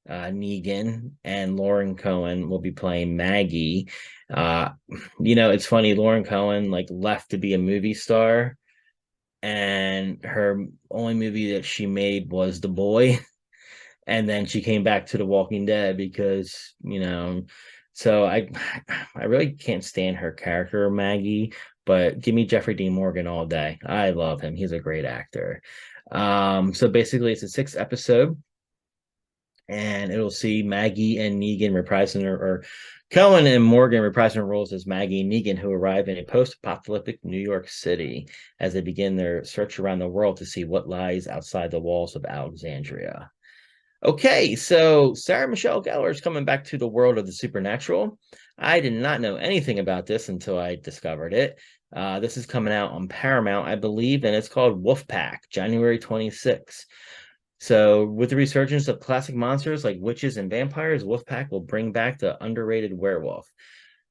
Negan, and Lauren Cohen will be playing Maggie. Uh, it's funny, Lauren Cohen like left to be a movie star, and her only movie that she made was The Boy. And then she came back to The Walking Dead because so I really can't stand her character Maggie, but give me Jeffrey Dean Morgan all day. I love him. He's a great actor. So basically it's a 6 episode, and it'll see Maggie and Negan reprising or Cohen and Morgan reprising their roles as Maggie and Negan, who arrive in a post-apocalyptic New York City as they begin their search around the world to see what lies outside the walls of Alexandria. Okay, so Sarah Michelle Gellar is coming back to the world of the supernatural. I did not know anything about this until I discovered it. This is coming out on Paramount, I believe, and it's called Wolfpack, January 26th. So, with the resurgence of classic monsters like witches and vampires, Wolfpack will bring back the underrated werewolf.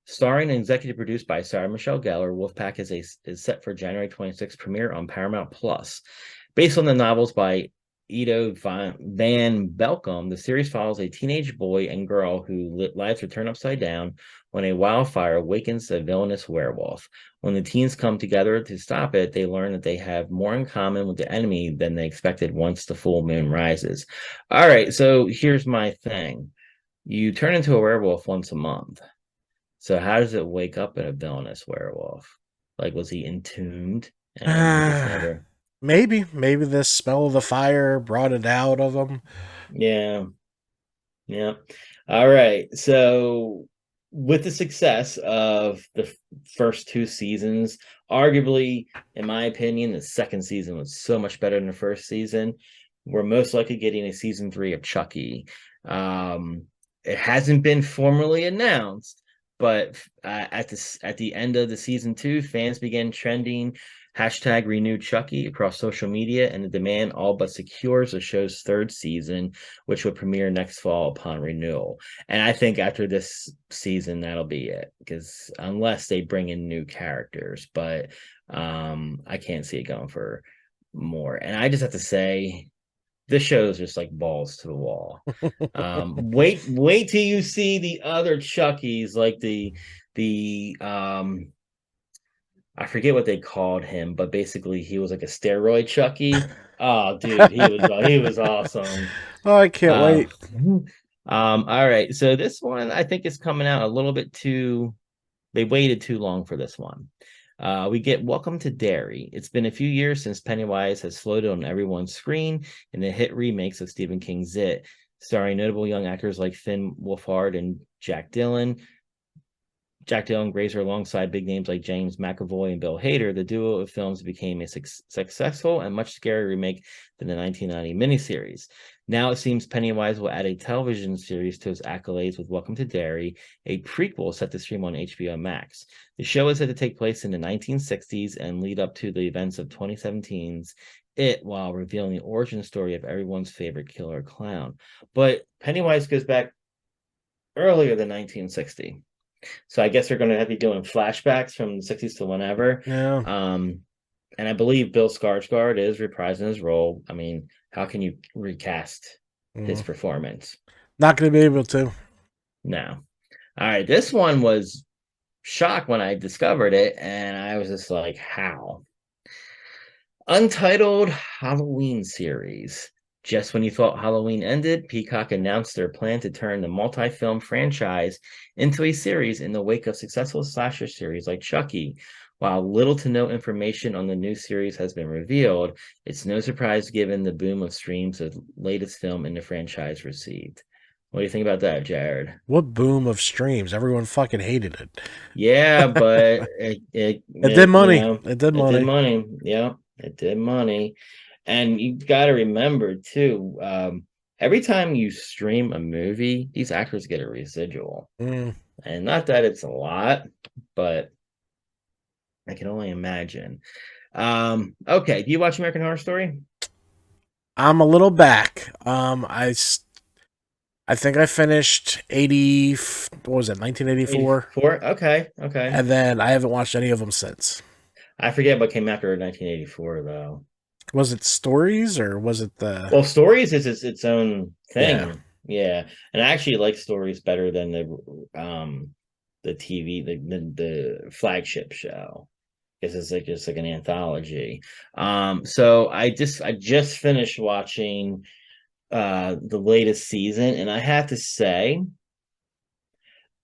Starring and executive produced by Sarah Michelle Gellar, Wolfpack is set for January 26th premiere on Paramount Plus. Based on the novels by Ido Van Belkom, the series follows a teenage boy and girl who lives are turned upside down when a wildfire awakens a villainous werewolf. When the teens come together to stop it, they learn that they have more in common with the enemy than they expected once the full moon rises. All right, so here's my thing. You turn into a werewolf once a month. So how does it wake up in a villainous werewolf? Like, was he entombed and just never? Maybe the smell of the fire brought it out of him. Yeah. Yeah. All right. So, with the success of the first 2 seasons, arguably, in my opinion, the second season was so much better than the first season. We're most likely getting a season 3 of Chucky. It hasn't been formally announced, but at the end of the season 2, fans began trending hashtag renew Chucky across social media, and the demand all but secures the show's third season, which will premiere next fall upon renewal. And I think after this season, that'll be it, because unless they bring in new characters, but I can't see it going for more. And I just have to say, this show is just like balls to the wall. Wait till you see the other Chuckies, like the I forget what they called him, but basically he was like a steroid Chucky. Oh, dude, he was awesome. Oh, I can't Uh, wait. all right. So this one I think is coming out a little bit too. They waited too long for this one. We get Welcome to Derry. It's been a few years since Pennywise has floated on everyone's screen in the hit remakes of Stephen King's It, starring notable young actors like Finn Wolfhard and Jack Dylan. Jack Dylan Grazer alongside big names like James McAvoy and Bill Hader, the duo of films became a successful and much scarier remake than the 1990 miniseries. Now it seems Pennywise will add a television series to his accolades with Welcome to Derry, a prequel set to stream on HBO Max. The show is set to take place in the 1960s and lead up to the events of 2017's It, while revealing the origin story of everyone's favorite killer clown. But Pennywise goes back earlier than 1960. So I guess they're going to have to be doing flashbacks from the 60s to whenever. Yeah. And I believe Bill Skarsgård is reprising his role. I mean, how can you recast his performance? Not going to be able to. No. All right. This one was shocked when I discovered it, and I was just like, how? Untitled Halloween series. Just when you thought Halloween ended, Peacock announced their plan to turn the multi-film franchise into a series in the wake of successful slasher series like Chucky. While little to no information on the new series has been revealed, it's no surprise given the boom of streams the latest film in the franchise received. What do you think about that, Jared? What boom of streams. Everyone fucking hated it. Yeah, but It did money. It did it did money. money. Yeah, it did money. And you got to remember too, every time you stream a movie, these actors get a residual. And not that it's a lot, but I can only imagine. Okay, do you watch American Horror Story? I'm a little back. I think I finished 80. What was it? 1984, 84. Okay, okay. and then I haven't watched any of them since. I forget what came after 1984 though. Was it Stories or was it the? Well, Stories is its own Yeah. thing. Yeah. And I actually like Stories better than the TV, the flagship show. Because it's like just like an anthology. So I just finished watching the latest season, and I have to say,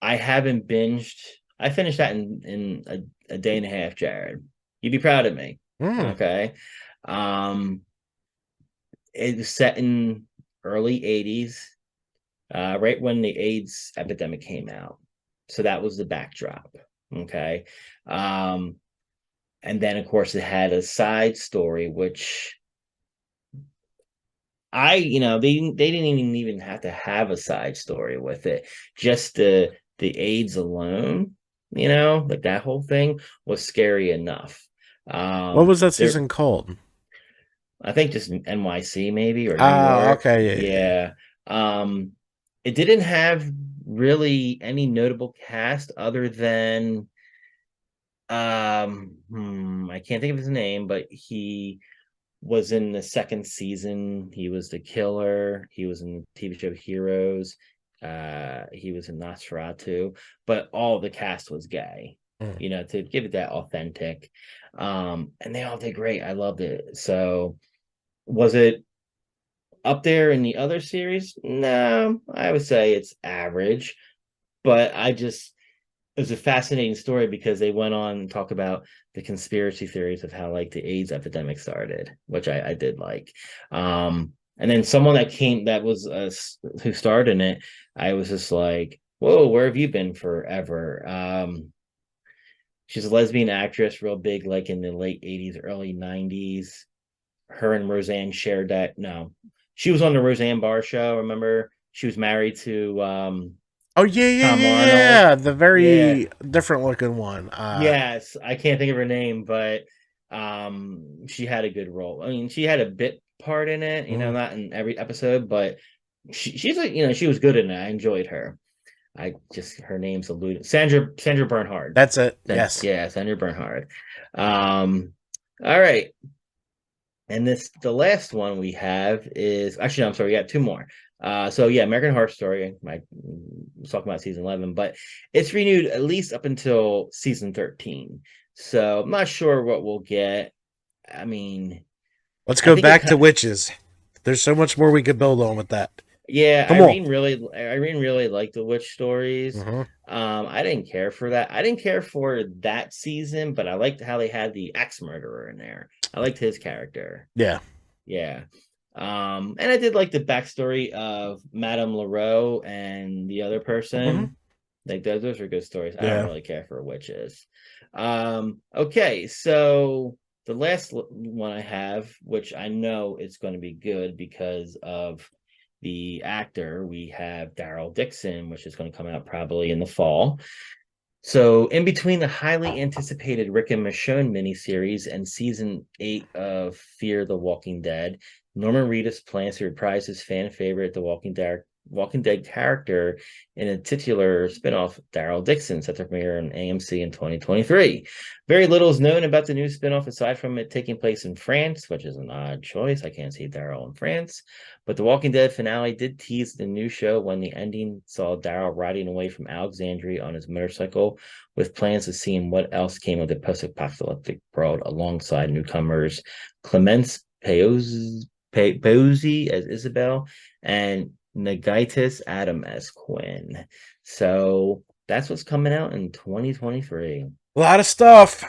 I haven't binged. I finished that in a day and a half, Jared. You'd be proud of me. Mm. Okay. Um, it was set in early 80s, right when the AIDS epidemic came out. So that was the backdrop. Okay. Um, and then of course it had a side story, which they didn't even have to have a side story with it. Just the AIDS alone, like that whole thing was scary enough. What was that There season called? I think just NYC maybe, or New Ah, York. okay, yeah, yeah, yeah. Yeah. It didn't have really any notable cast other than I can't think of his name, but he was in the second season. He was the killer. He was in the TV show Heroes. He was in Nosferatu, but all the cast was gay, Mm. to give it that authentic. And they all did great. I loved it. So was it up there in the other series? No, I would say it's average, but it was a fascinating story because they went on and talk about the conspiracy theories of how like the AIDS epidemic started, which I did like. And then someone that was who starred in it, I was just like, whoa, where have you been forever? She's a lesbian actress, real big, like in the late 80s, early 90s. Her and Roseanne shared that. No, she was on the Roseanne Barr show. Remember, she was married to Oh yeah, yeah, Tom yeah, Arnold. yeah. The Yeah. very different looking one. Yes, I can't think of her name, but she had a good role. I mean, she had a bit part in it, Mhm. not in every episode, but she's like, she was good in it. I enjoyed her. I just her name's eluded. Sandra Bernhard. That's it. Then Yes. yeah, Sandra Bernhard. All right. And the last one we have is actually, no, I'm sorry, we got two more. So yeah, American Horror Story. I was talking about season 11, but it's renewed at least up until season 13. So I'm not sure what we'll get. I mean, Let's I go think it back to kind witches. There's so much more we could build on with that. yeah, Come on. Irene really liked the witch stories. Hmm. I didn't care for that. I didn't care for that season, but I liked how they had the axe murderer in there. I liked his character. Yeah. Yeah. And I did like the backstory of Madame Leroux and the other Hmm. person. Like those are good stories. I don't Yeah. really care for witches. Okay, so the last one I have, which I know it's going to be good because of the actor, we have Daryl Dixon, which is going to come out probably in the fall. So, in between the highly anticipated Rick and Michonne miniseries and season 8 of Fear the Walking Dead, Norman Reedus plans to reprise his fan favorite, Walking Dead character in a titular spinoff, Daryl Dixon, set to premiere on AMC in 2023. Very little is known about the new spinoff aside from it taking place in France, which is an odd choice. I can't see Daryl in France. But the Walking Dead finale did tease the new show when the ending saw Daryl riding away from Alexandria on his motorcycle with plans to see what else came of the post-apocalyptic world alongside newcomers Clemence Peozzi as Isabel and Nagaitis Adam as Quinn. So that's what's coming out in 2023. A lot of stuff.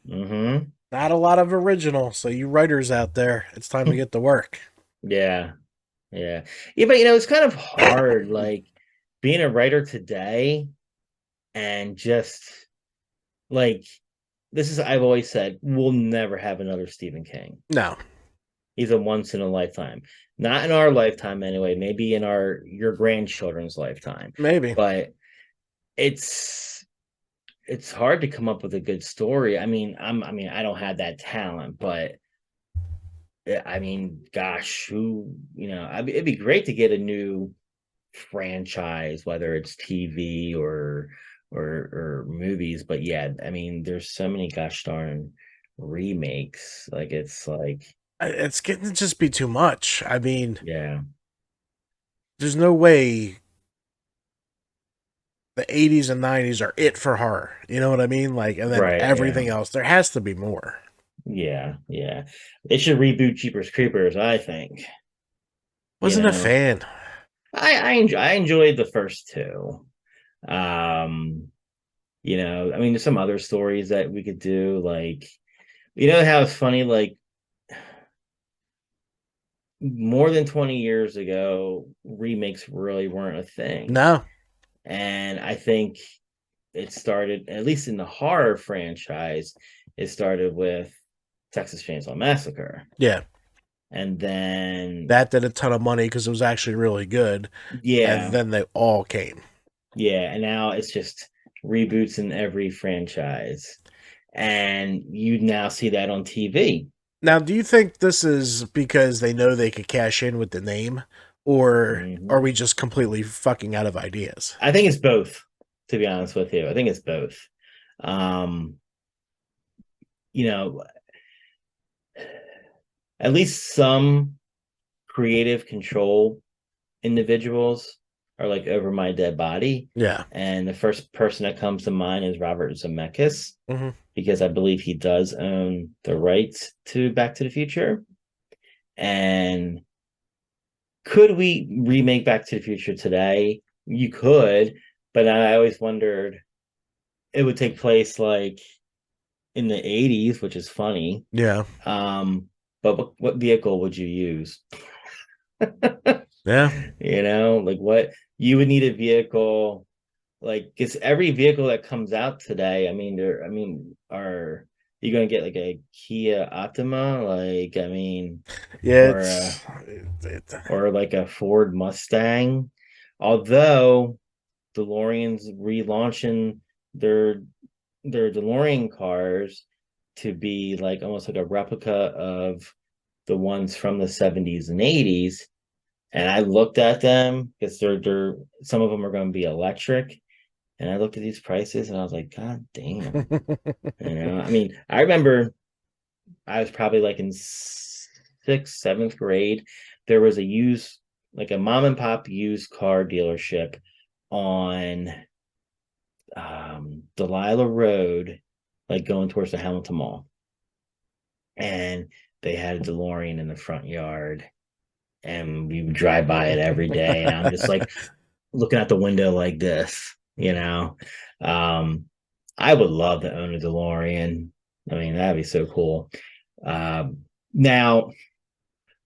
Mm-hmm. Not a lot of original. So you writers out there, it's time to get to work. Yeah. Yeah. Yeah, but it's kind of hard, like being a writer today and just like I've always said, we'll never have another Stephen King. No. He's a once in a lifetime. Not in our lifetime anyway, maybe in your grandchildren's lifetime. Maybe. But it's it's hard to come up with a good story. I don't have that talent, but I mean, gosh, it'd be great to get a new franchise, whether it's TV or movies. But yeah, I mean, there's so many gosh darn remakes. Like it's like, It's getting to just be too much. I mean, yeah, there's no way the 80s and 90s are it for horror. You know what I mean? Like, and then right, yeah, everything else, there has to be more. yeah, yeah. They should reboot Jeepers Creepers, I think. You Wasn't a know, fan. I enjoyed the first two. Um, I mean, there's some other stories that we could do, like, how it's funny, like more than 20 years ago, remakes really weren't a thing. No. And I think it started, at least in the horror franchise, it started with Texas Chainsaw Massacre. Yeah. And then, That did a ton of money because it was actually really good. And yeah, then they all came. yeah. And now it's just reboots in every franchise. And you now see that on TV. Now, do you think this is because they know they could cash in with the name? Or are Mhm. we just completely fucking out of ideas? I think it's both, to be honest with you. I think it's both. Um, you know, at least some creative control individuals are like over my dead body. Yeah. And the first person that comes to mind is Robert Zemeckis, Hmm. because I believe he does own the rights to Back to the Future. And could we remake Back to the Future today? You could, but I always wondered it would take place like in the 80s, which is funny. Yeah. But what vehicle would you use? Yeah. Like what you would need a vehicle, like because every vehicle that comes out today, are you gonna get like a Kia Optima? Like, I mean, Yeah. or It's. It, or like a Ford Mustang. Although DeLorean's relaunching their their DeLorean cars to be like almost like a replica of the ones from the 70s and 80s. And I looked at them because they're some of them are going to be electric. And I looked at these prices and I was like, God damn. I mean, I remember I was probably like in sixth, seventh grade. There was like a mom and pop used car dealership on Delilah Road, like going towards the Hamilton Mall. And they had a DeLorean in the front yard. And we would drive by it every day. And I'm just like looking out the window like this. Um, I would love to own a DeLorean. I mean, that'd be so cool. Now,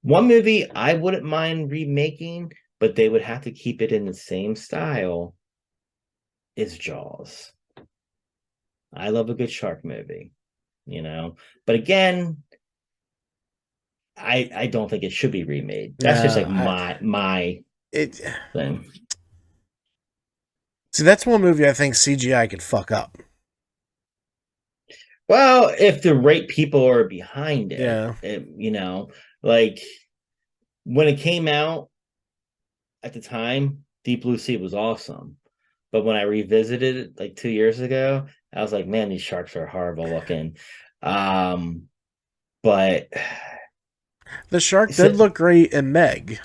one movie I wouldn't mind remaking, but they would have to keep it in the same style, is Jaws. I love a good shark movie. But again, I don't think it should be remade. That's just like no. my It. thing. See, that's one movie I think CGI could fuck up. Well, if the right people are behind Yeah. like when it came out at the time, Deep Blue Sea was awesome. But when I revisited it like 2 years ago, I was like, man, these sharks are horrible looking. Um, but The shark so, did look great in Meg.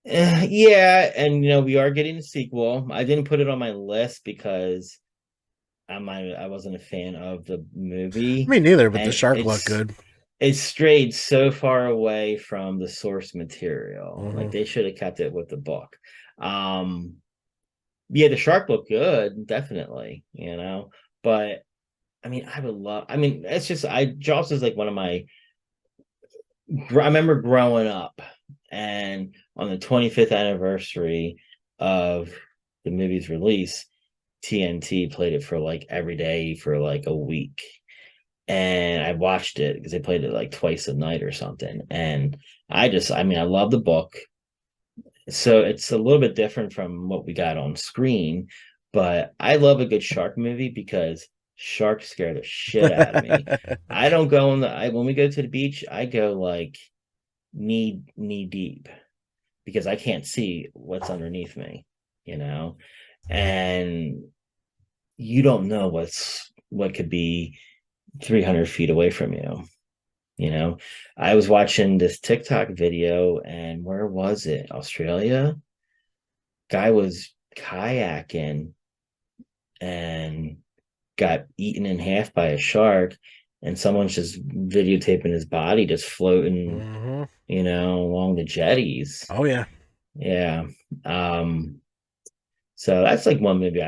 yeah, and we are getting a sequel. I didn't put it on my list because I wasn't a fan of the movie, Me neither, but the and shark looked good. it strayed so far away from the source material. Like Hmm. they should have kept it with the book. Um, yeah, the shark looked good, definitely. But I mean, it's just Jaws is like one of my. I remember growing up, and on the 25th anniversary of the movie's release, TNT played it for like every day for like a week. And I watched it because they played it like twice a night or something. And I love the book. So it's a little bit different from what we got on screen, but I love a good shark movie because sharks scare the shit out of me. I don't when we go to the beach, I go like knee deep because I can't see what's underneath me, you know, and you don't know what could be 300 feet away from you. You know, I was watching this TikTok video, and where was it? Australia? Guy was kayaking and got eaten in half by a shark, and someone's just videotaping his body just floating, Hmm. along the jetties. Oh yeah. Yeah. Um, so that's like one movie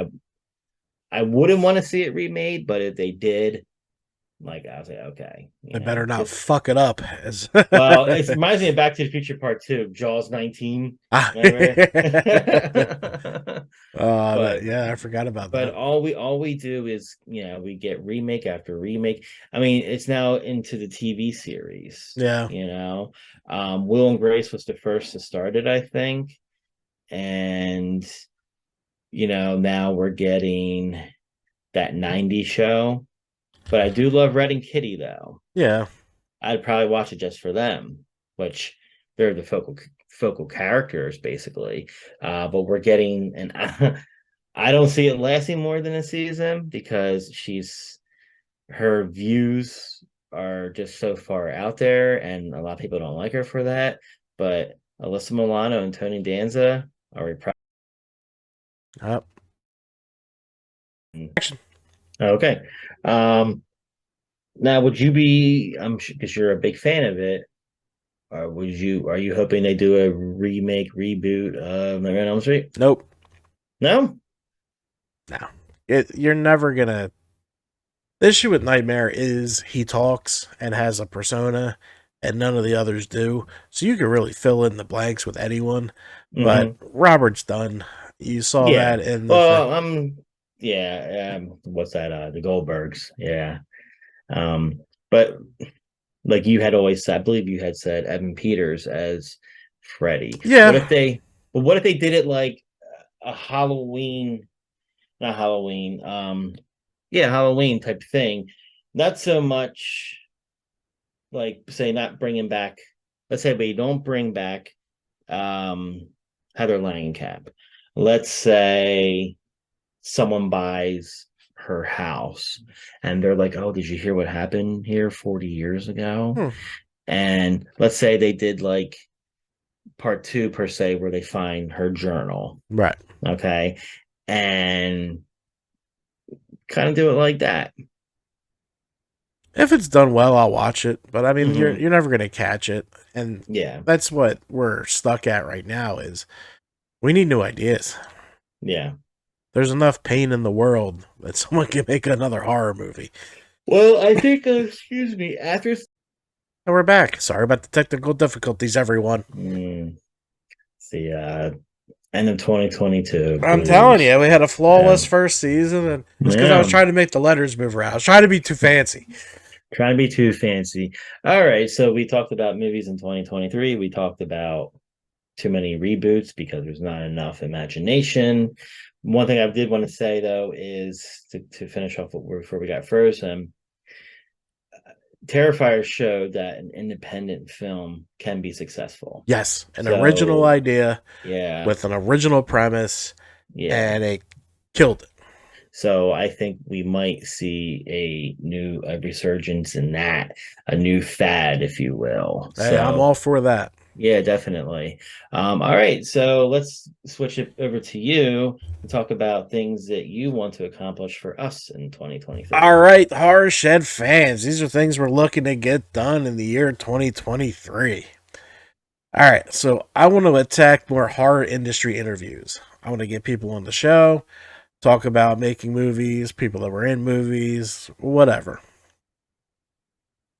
I wouldn't want to see it remade, but if they did, like I was like, okay, They better not just fuck it up. As well, it reminds me of Back to the Future Part Two, Jaws 19. Ah. Remember? but Yeah, I forgot about but that. all we do is we get remake after remake. I mean, it's now into the TV series. Yeah. Will and Grace was the first to start it, I think, and now we're getting that 90s show. But I do love Red and Kitty, though. Yeah. I'd probably watch it just for them, which they're the focal characters basically. But we're getting an I don't see it lasting more than a season because her views are just so far out there, and a lot of people don't like her for that. But Alyssa Milano and Tony Danza are Yep. okay. Now, would you be? I'm because you're a big fan of it. Are you hoping they do a remake, reboot of Nightmare on Elm Street? Nope. No? No. You're never gonna. The issue with Nightmare is he talks and has a persona, and none of the others do. So you can really fill in the blanks with anyone. But Robert's done. You saw Yeah. that in the. Well, what's that? The Goldbergs. Yeah. But like you had always said, I believe you had said Evan Peters as Freddy. Yeah. What if they did it like a Halloween, not Halloween, yeah, Halloween type thing. Not so much like say not bringing back, let's say we don't bring back Heather Langenkamp. Let's say someone buys her house and they're like, oh, did you hear what happened here 40 years ago? And let's say they did like part two per se where they find her journal. Right. Okay. And kind of do it like that. If it's done well, I'll watch it. But I mean, you're never gonna catch it, and yeah, that's what we're stuck at right now. Is we need new ideas. Yeah, there's enough pain in the world that someone can make another horror movie. Well, I think, excuse me, after. And we're back. Sorry about the technical difficulties, everyone. See, end of 2022. I'm telling you, we had a flawless first season, and it's because I was trying to make the letters move around. I was trying to be too fancy. Trying to be too fancy. All right, so we talked about movies in 2023. We talked about too many reboots because there's not enough imagination. One thing I did want to say, though, is to finish off before we got first, Terrifier showed that an independent film can be successful. Yes, an original idea, yeah, with an original premise, yeah, and it killed it. So I think we might see a resurgence in that, a new fad, if you will. Hey, so I'm all for that. Yeah, definitely. All right, so let's switch it over to you and talk about things that you want to accomplish for us in 2023. All right, Horror Shed fans, these are things we're looking to get done in the year 2023. All right, so I want to attack more horror industry interviews. I want to get people on the show, talk about making movies, people that were in movies, whatever.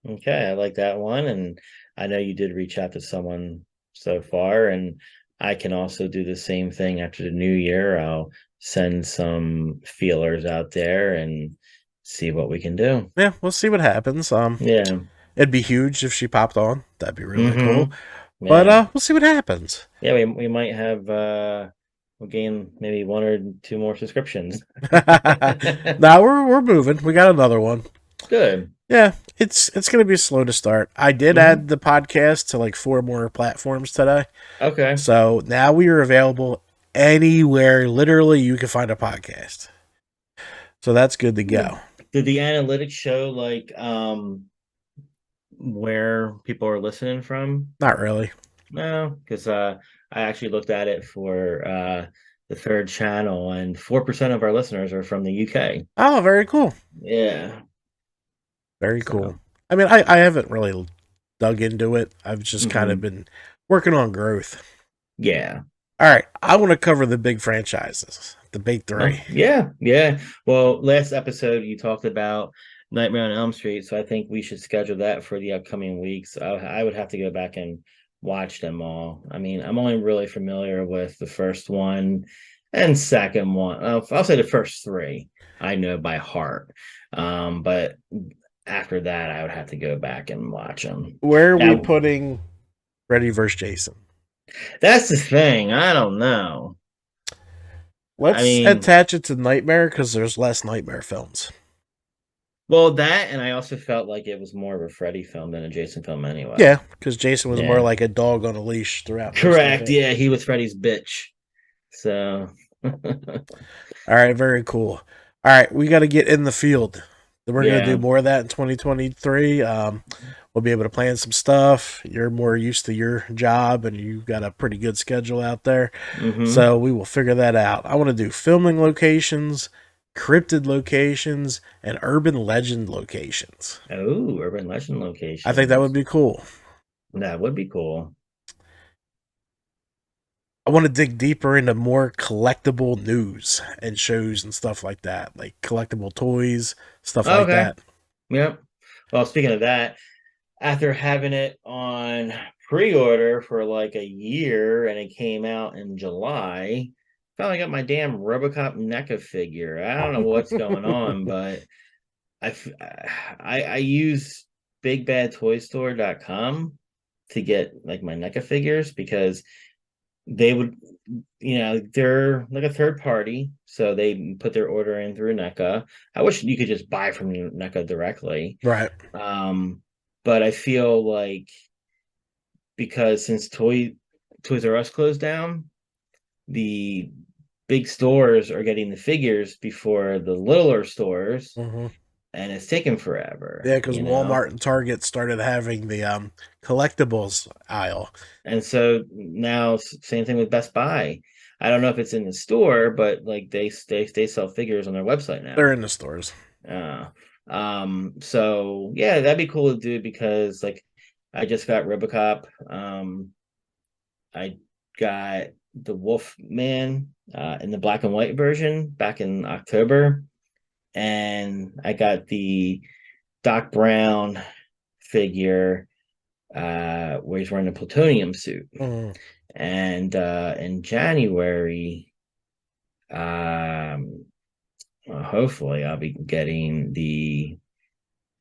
Okay, I like that one, and I know you did reach out to someone so far, and I can also do the same thing after the new year. I'll send some feelers out there and see what we can do. Yeah, we'll see what happens. Yeah, it'd be huge if she popped on. That'd be really cool. Yeah. But we'll see what happens. Yeah, we might have we'll gain maybe 1 or 2 more subscriptions. Now we're moving. We got another one. Good. Yeah, it's gonna be slow to start. I did Hmm. add the podcast to like 4 more platforms today. Okay. So now we are available anywhere literally you can find a podcast. So that's good to go. Did the analytics show like where people are listening from? Not really. No, because I actually looked at it for the third channel, and 4% of our listeners are from the UK. Oh, very cool. Yeah. Very cool. So, I mean, I haven't really dug into it. I've just kind of hmm. been working on growth. Yeah. All right, I want to cover the big franchises, the big Oh, 3. yeah, yeah. Well, last episode you talked about Nightmare on Elm Street, so I think we should schedule that for the upcoming weeks. I would have to go back and watch them all. I mean, I'm only really familiar with the first one and second one. I'll say the first three I know by heart. But after that, I would have to go back and watch them. Where are we Now, putting Freddy vs. Jason? that's the thing. I don't know. I Let's mean, attach it to Nightmare because there's less Nightmare films. well, that, and I also felt like it was more of a Freddy film than a Jason film anyway. Yeah, because Jason was more Yeah. like a dog on a leash throughout most of Correct. it. Yeah, he was Freddy's bitch. So All right, very cool. All right, we got to get in the field. We're going to do yeah. more of that in 2023. We'll be able to plan some stuff. You're more used to your job and you've got a pretty good schedule out there. Hmm. So we will figure that out. I want to do filming locations, cryptid locations, and urban legend locations. Oh, urban legend I think that would locations. be cool. That would be cool. I want to dig deeper into more collectible news and shows and stuff like that, like collectible toys, stuff like Okay. that. Yep. Well, speaking of that, after having it on pre-order for like a year and it came out in July, finally got my damn RoboCop NECA figure. I don't know what's going on, but I use bigbadtoystore.com to get like my NECA figures because they would, they're like a third party, so they put their order in through NECA. I wish you could just buy from NECA directly. Right. Um, but I feel like because since Toys R Us closed down, the big stores are getting the figures before the littler stores, Mm-hmm. and it's taking forever, Yeah, because Walmart and Target started having the collectibles aisle. And so now, same thing with Best Buy. I don't know if it's in the store, but like they sell figures on their website They're now. in the stores. Uh, so yeah, that'd be cool to do because like I just got RoboCop. I got the Wolf Man in the black and white version back in October, and I got the Doc Brown figure where he's wearing a plutonium suit. Mm. And in January, um, hopefully I'll be getting the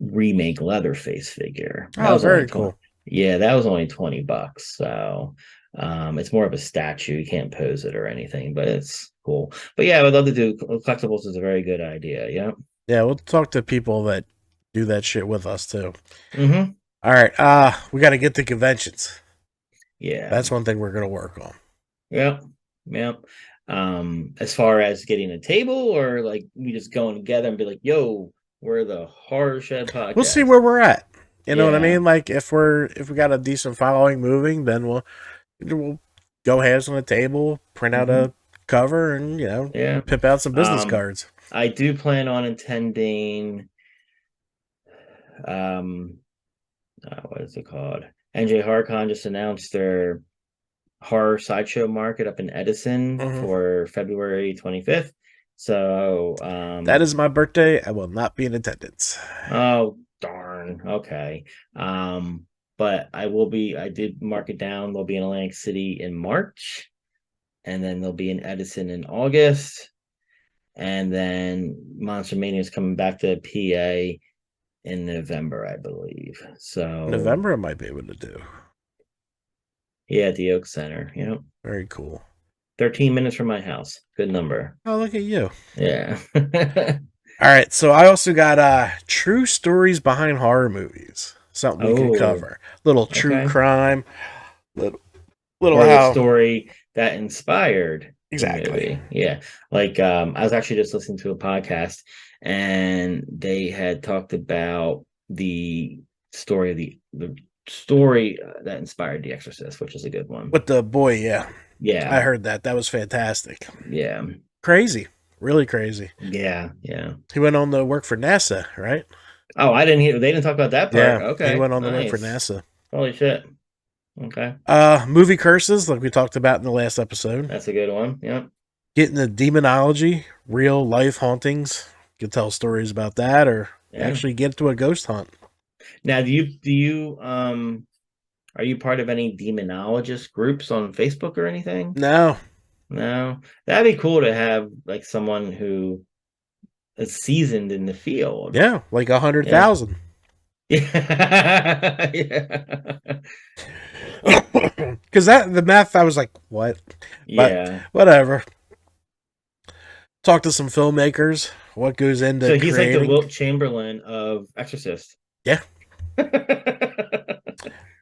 remake Leatherface figure. That Oh, was only very 20. cool. Yeah, that was only $20. So it's more of a statue. You can't pose it or anything, but it's cool. But yeah, I would love to do collectibles is a very good idea. Yeah. Yeah, we'll talk to people that do that shit with us too. Mm-hmm. All right, we got to get to conventions. Yeah. That's one thing we're gonna work on. Yep. Yep. As far as getting a table or like we just going together and be like, yo, we're the Horror Shed We'll see podcast. where we're at. You know what I Yeah. mean? Like if we got a decent following moving, then we'll go hands on the table, print out Hmm. a cover, and Yeah. pimp out some business Um, cards. I do plan on attending um what is it called? NJ HorrorCon just announced their horror sideshow market up in Edison Hmm. for February 25th. So That is my birthday. I will not be in attendance. oh darn. Okay. But I did mark it down. They'll be in Atlantic City in March, and then they'll be in Edison in August, and then Monster Mania is coming back to PA in November, I believe. So November, I might be able to do. yeah, at the Oak Center. 13 13 minutes from my house. Good number. Oh, look at you. Yeah. All right, so I also got true stories behind horror movies. Something we could Oh, cover. Little true okay. crime, little little Or the how story that inspired the exactly. movie. Yeah. Like I was actually just listening to a podcast and they had talked about the story of the story that inspired The Exorcist, which is a good one. With the boy, yeah. I Yeah. heard that. That was fantastic. Yeah. Crazy. Really crazy. Yeah. Yeah. He went on to work for NASA, right? Oh, I didn't hear they didn't talk about that part. Yeah, he Okay. went on to work for Nice. NASA. Holy shit. Okay. Movie curses, like we talked about in the last episode. That's a good one. Yeah. Getting the demonology, real life hauntings. You could tell stories about that, or Yeah. actually get to a ghost hunt. Now, do you are you part of any demonologist groups on Facebook or anything? No, No. That'd be cool to have like someone who is seasoned in the field. yeah, like Yeah. 100,000. Yeah. Yeah. Because that the math, I was like, what? But Yeah. whatever. Talk to some filmmakers. What goes into So he's like the creating? Wilt Chamberlain of Exorcist. Yeah, Yeah,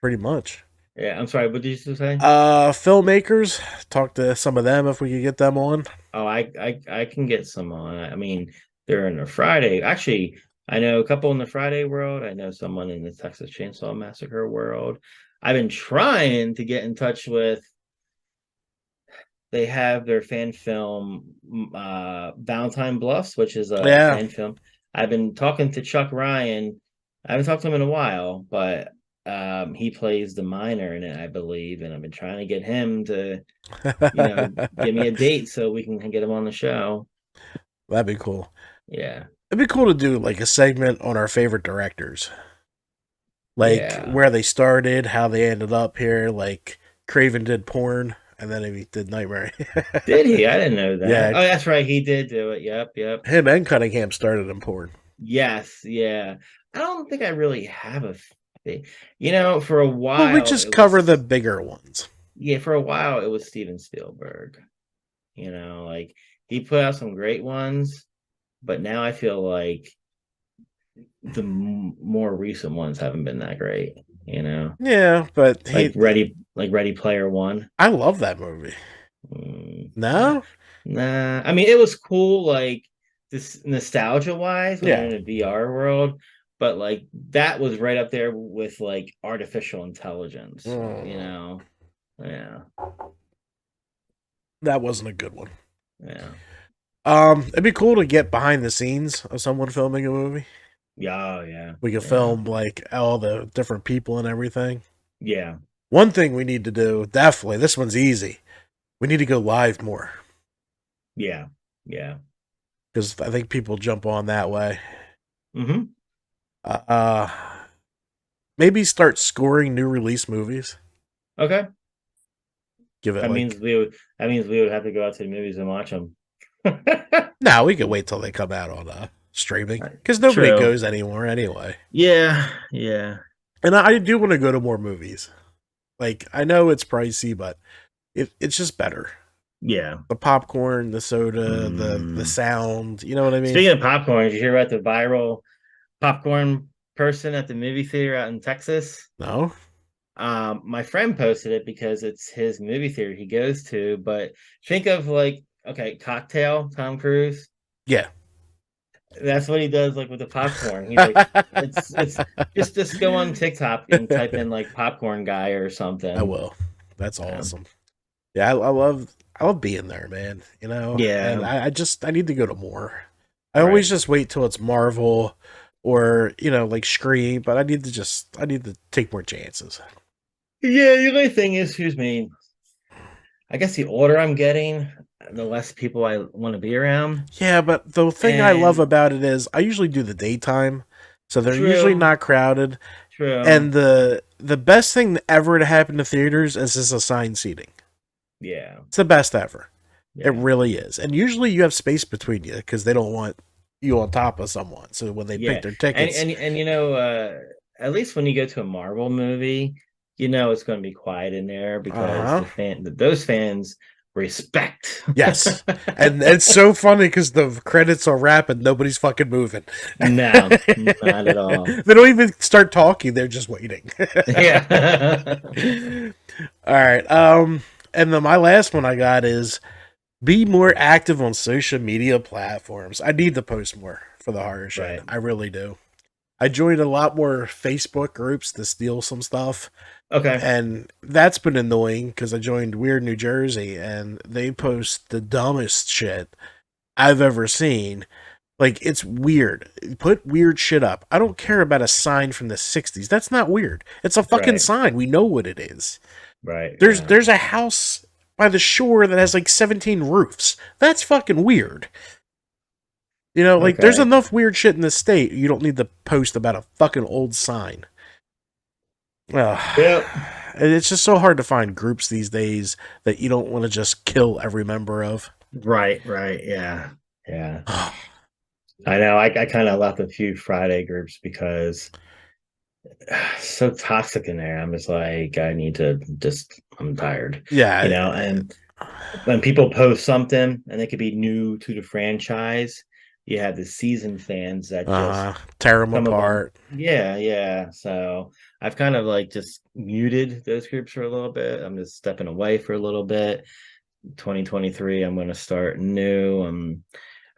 pretty much. I'm sorry, what did you say? Filmmakers. Talk to some of them if we could get them on. Oh, I can get some on. I mean, they're in the Friday. Actually, I know a couple in the Friday world. I know someone in the Texas Chainsaw Massacre world. I've been trying to get in touch with. They have their fan film, Valentine Bluffs, which is a Yeah, fan film. I've been talking to Chuck Ryan. I haven't talked to him in a while, but he plays the miner in it, I believe, and I've been trying to get him to give me a date so we can get him on the show. that'd be cool. Yeah. It'd be cool to do like a segment on our favorite directors, like Yeah. where they started, how they ended up here. Like Craven did porn, and then he did Nightmare. Did he? I didn't know that. Yeah, Oh, that's right. He did do it. Yep. Yep. him and Cunningham started in porn. Yes. Yeah. I don't think I really have a thing. For a Well, we while just it cover the was, bigger ones. yeah, for a while it was Steven Spielberg. Like he put out some great ones, but now I feel like the more recent ones haven't been that great. Yeah, but Like Ready Player One. I love that movie. Nah, No, nah. I mean, it was cool, like this nostalgia wise when you're yeah, in a VR world, but like that was right up there with like artificial intelligence. Yeah, that wasn't a good one. yeah, It'd be cool to get behind the scenes of someone filming a movie. yeah, oh, yeah, We could yeah, film like all the different people and everything. yeah, One thing we need to do, definitely, this one's easy. We need to go live more yeah, yeah. because I think people jump on that way. Mm-hmm. Uh, maybe start scoring new release movies. Okay. Give it That like means we would have to go out to the movies and watch them. no, we could wait till they come out on streaming because nobody True. goes anymore anyway. Yeah, yeah, And I do want to go to more movies. Like I know it's pricey, but it's just better. yeah. The popcorn, the soda, the Mm. sound. You know what I mean? Speaking of popcorn, did you hear about the viral popcorn person at the movie theater out in Texas? No. My friend posted it because it's his movie theater he goes to. But think of like, okay, Cocktail, Tom Cruise. Yeah. That's what he does, like with the popcorn. He's like, it's just go on TikTok and type in like popcorn guy or something. I will. That's Yeah. awesome. Yeah, I love being there, man. Yeah. And I need to go to more. I Right. always just wait till it's Marvel or like Scream, but I need to take more chances. Yeah, the only thing is, excuse me, I guess the older I'm getting, the less people I want to be around. Yeah, but the thing I love And about it is I usually do the daytime, so they're usually true, not crowded. true. And the best thing ever to happen to theaters is this assigned seating. Yeah, It's the best ever. It yeah, really is. And usually you have space between you because they don't want you on top of someone. So when they yeah. pick their And tickets, at least when you go to a Marvel movie, it's going to be quiet in there because uh huh, those fans respect. Yes. And it's so funny because the credits are rapping, nobody's fucking moving. No, not at all. They don't even start talking, they're just waiting. Yeah. All right. And then my last one I got is be more active on social media platforms. I need to post more for the horror shed. Right. I really do. I joined a lot more Facebook groups to steal some stuff. Okay. And that's been annoying because I joined Weird New Jersey and they post the dumbest shit I've ever seen. Like, it's weird. Put weird shit up. I don't care about a sign from the 60s. That's not weird. It's a fucking Right. sign. We know what it is. Right. There's a house by the shore that has like 17 roofs. That's fucking weird. You know, like, there's Okay. enough weird shit in the state. You don't need to post about a fucking old sign. Yep. It's just so hard to find groups these days that you don't want to just kill every member of. Right. Yeah. I know. I kind of left a few Friday groups because so toxic in there. I'm just like, I need to I'm tired. Yeah. And when people post something and they could be new to the franchise, you have the seasoned fans that just tear them some of them- apart. Yeah. So I've kind of like just muted those groups for a little bit. I'm just stepping away for a little bit. 2023, I'm going to start new.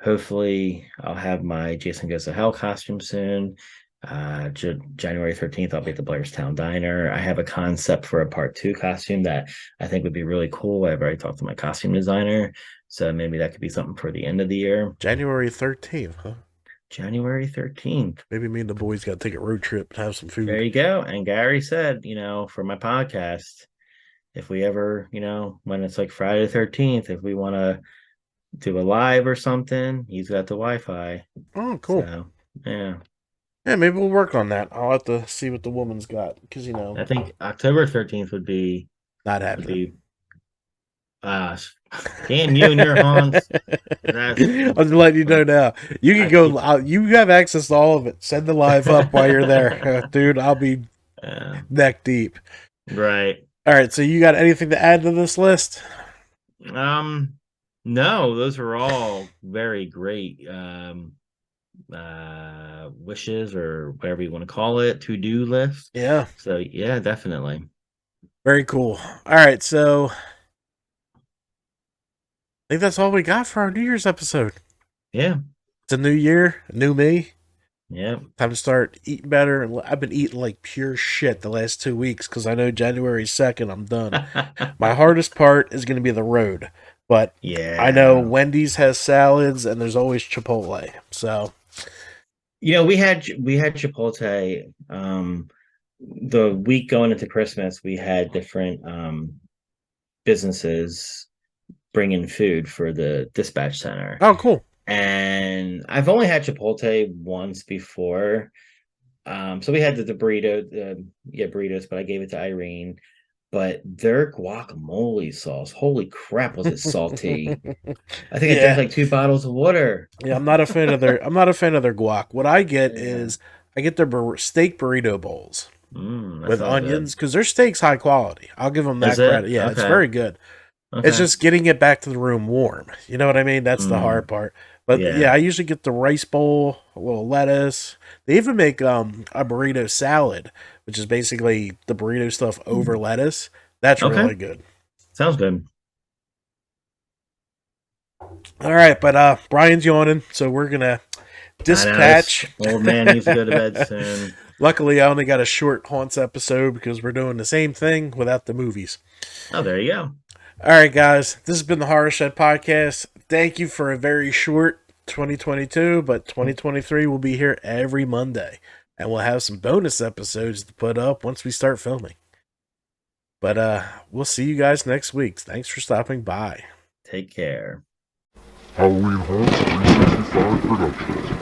Hopefully I'll have my Jason Goes to Hell costume soon. January 13th, I'll be at the Blairstown Diner. I have a concept for a part 2 costume that I think would be really cool. I've already talked to my costume designer, so maybe that could be something for the end of the year. January 13th, huh? January 13th. Maybe me and the boys got to take a road trip and have some food. There you go. And Gary said, for my podcast, if we ever, when it's like Friday the 13th, if we want to do a live or something, he's got the Wi-Fi. Oh, cool. So, yeah. Yeah, maybe we'll work on that. I'll have to see what the woman's got because I think October 13th would be not happening. Damn you and your haunts. I'm just letting you know now. You can go. You have access to all of it. Send the live up while you're there, dude. I'll be neck deep. Right. All right. So you got anything to add to this list? No, those are all very great. Wishes or whatever you want to call it, to-do list. Yeah. So yeah, definitely. Very cool. All right, so I think that's all we got for our New Year's episode. Yeah. It's a new year, a new me. Yeah. Time to start eating better. And I've been eating like pure shit the last 2 weeks because I know January 2nd I'm done. My hardest part is going to be the road. But yeah, I know Wendy's has salads and there's always Chipotle. So we had Chipotle the week going into Christmas. We had different businesses bring in food for the dispatch center. Oh, cool. And I've only had Chipotle once before. So we had the burritos, but I gave it to Irene. But their guacamole sauce, holy crap, was it salty? I think I drank like 2 bottles of water. Yeah, I'm not a fan of their guac. What I get is I get their steak burrito bowls with onions because their steak's high quality. I'll give them that credit. Yeah, it's very good. Okay. It's just getting it back to the room warm. You know what I mean? That's the hard part. But yeah, I usually get the rice bowl, a little lettuce. They even make a burrito salad, which is basically the burrito stuff over lettuce. That's really good. Sounds good. All right, but Brian's yawning, so we're gonna dispatch. Old man needs to go to bed soon. Luckily, I only got a short Haunts episode because we're doing the same thing without the movies. Oh, there you go. All right, guys. This has been the Horror Shed Podcast. Thank you for a very short 2022, but 2023 will be here every Monday. And we'll have some bonus episodes to put up once we start filming. But we'll see you guys next week. Thanks for stopping by. Take care. Halloween Haunts 365 Productions.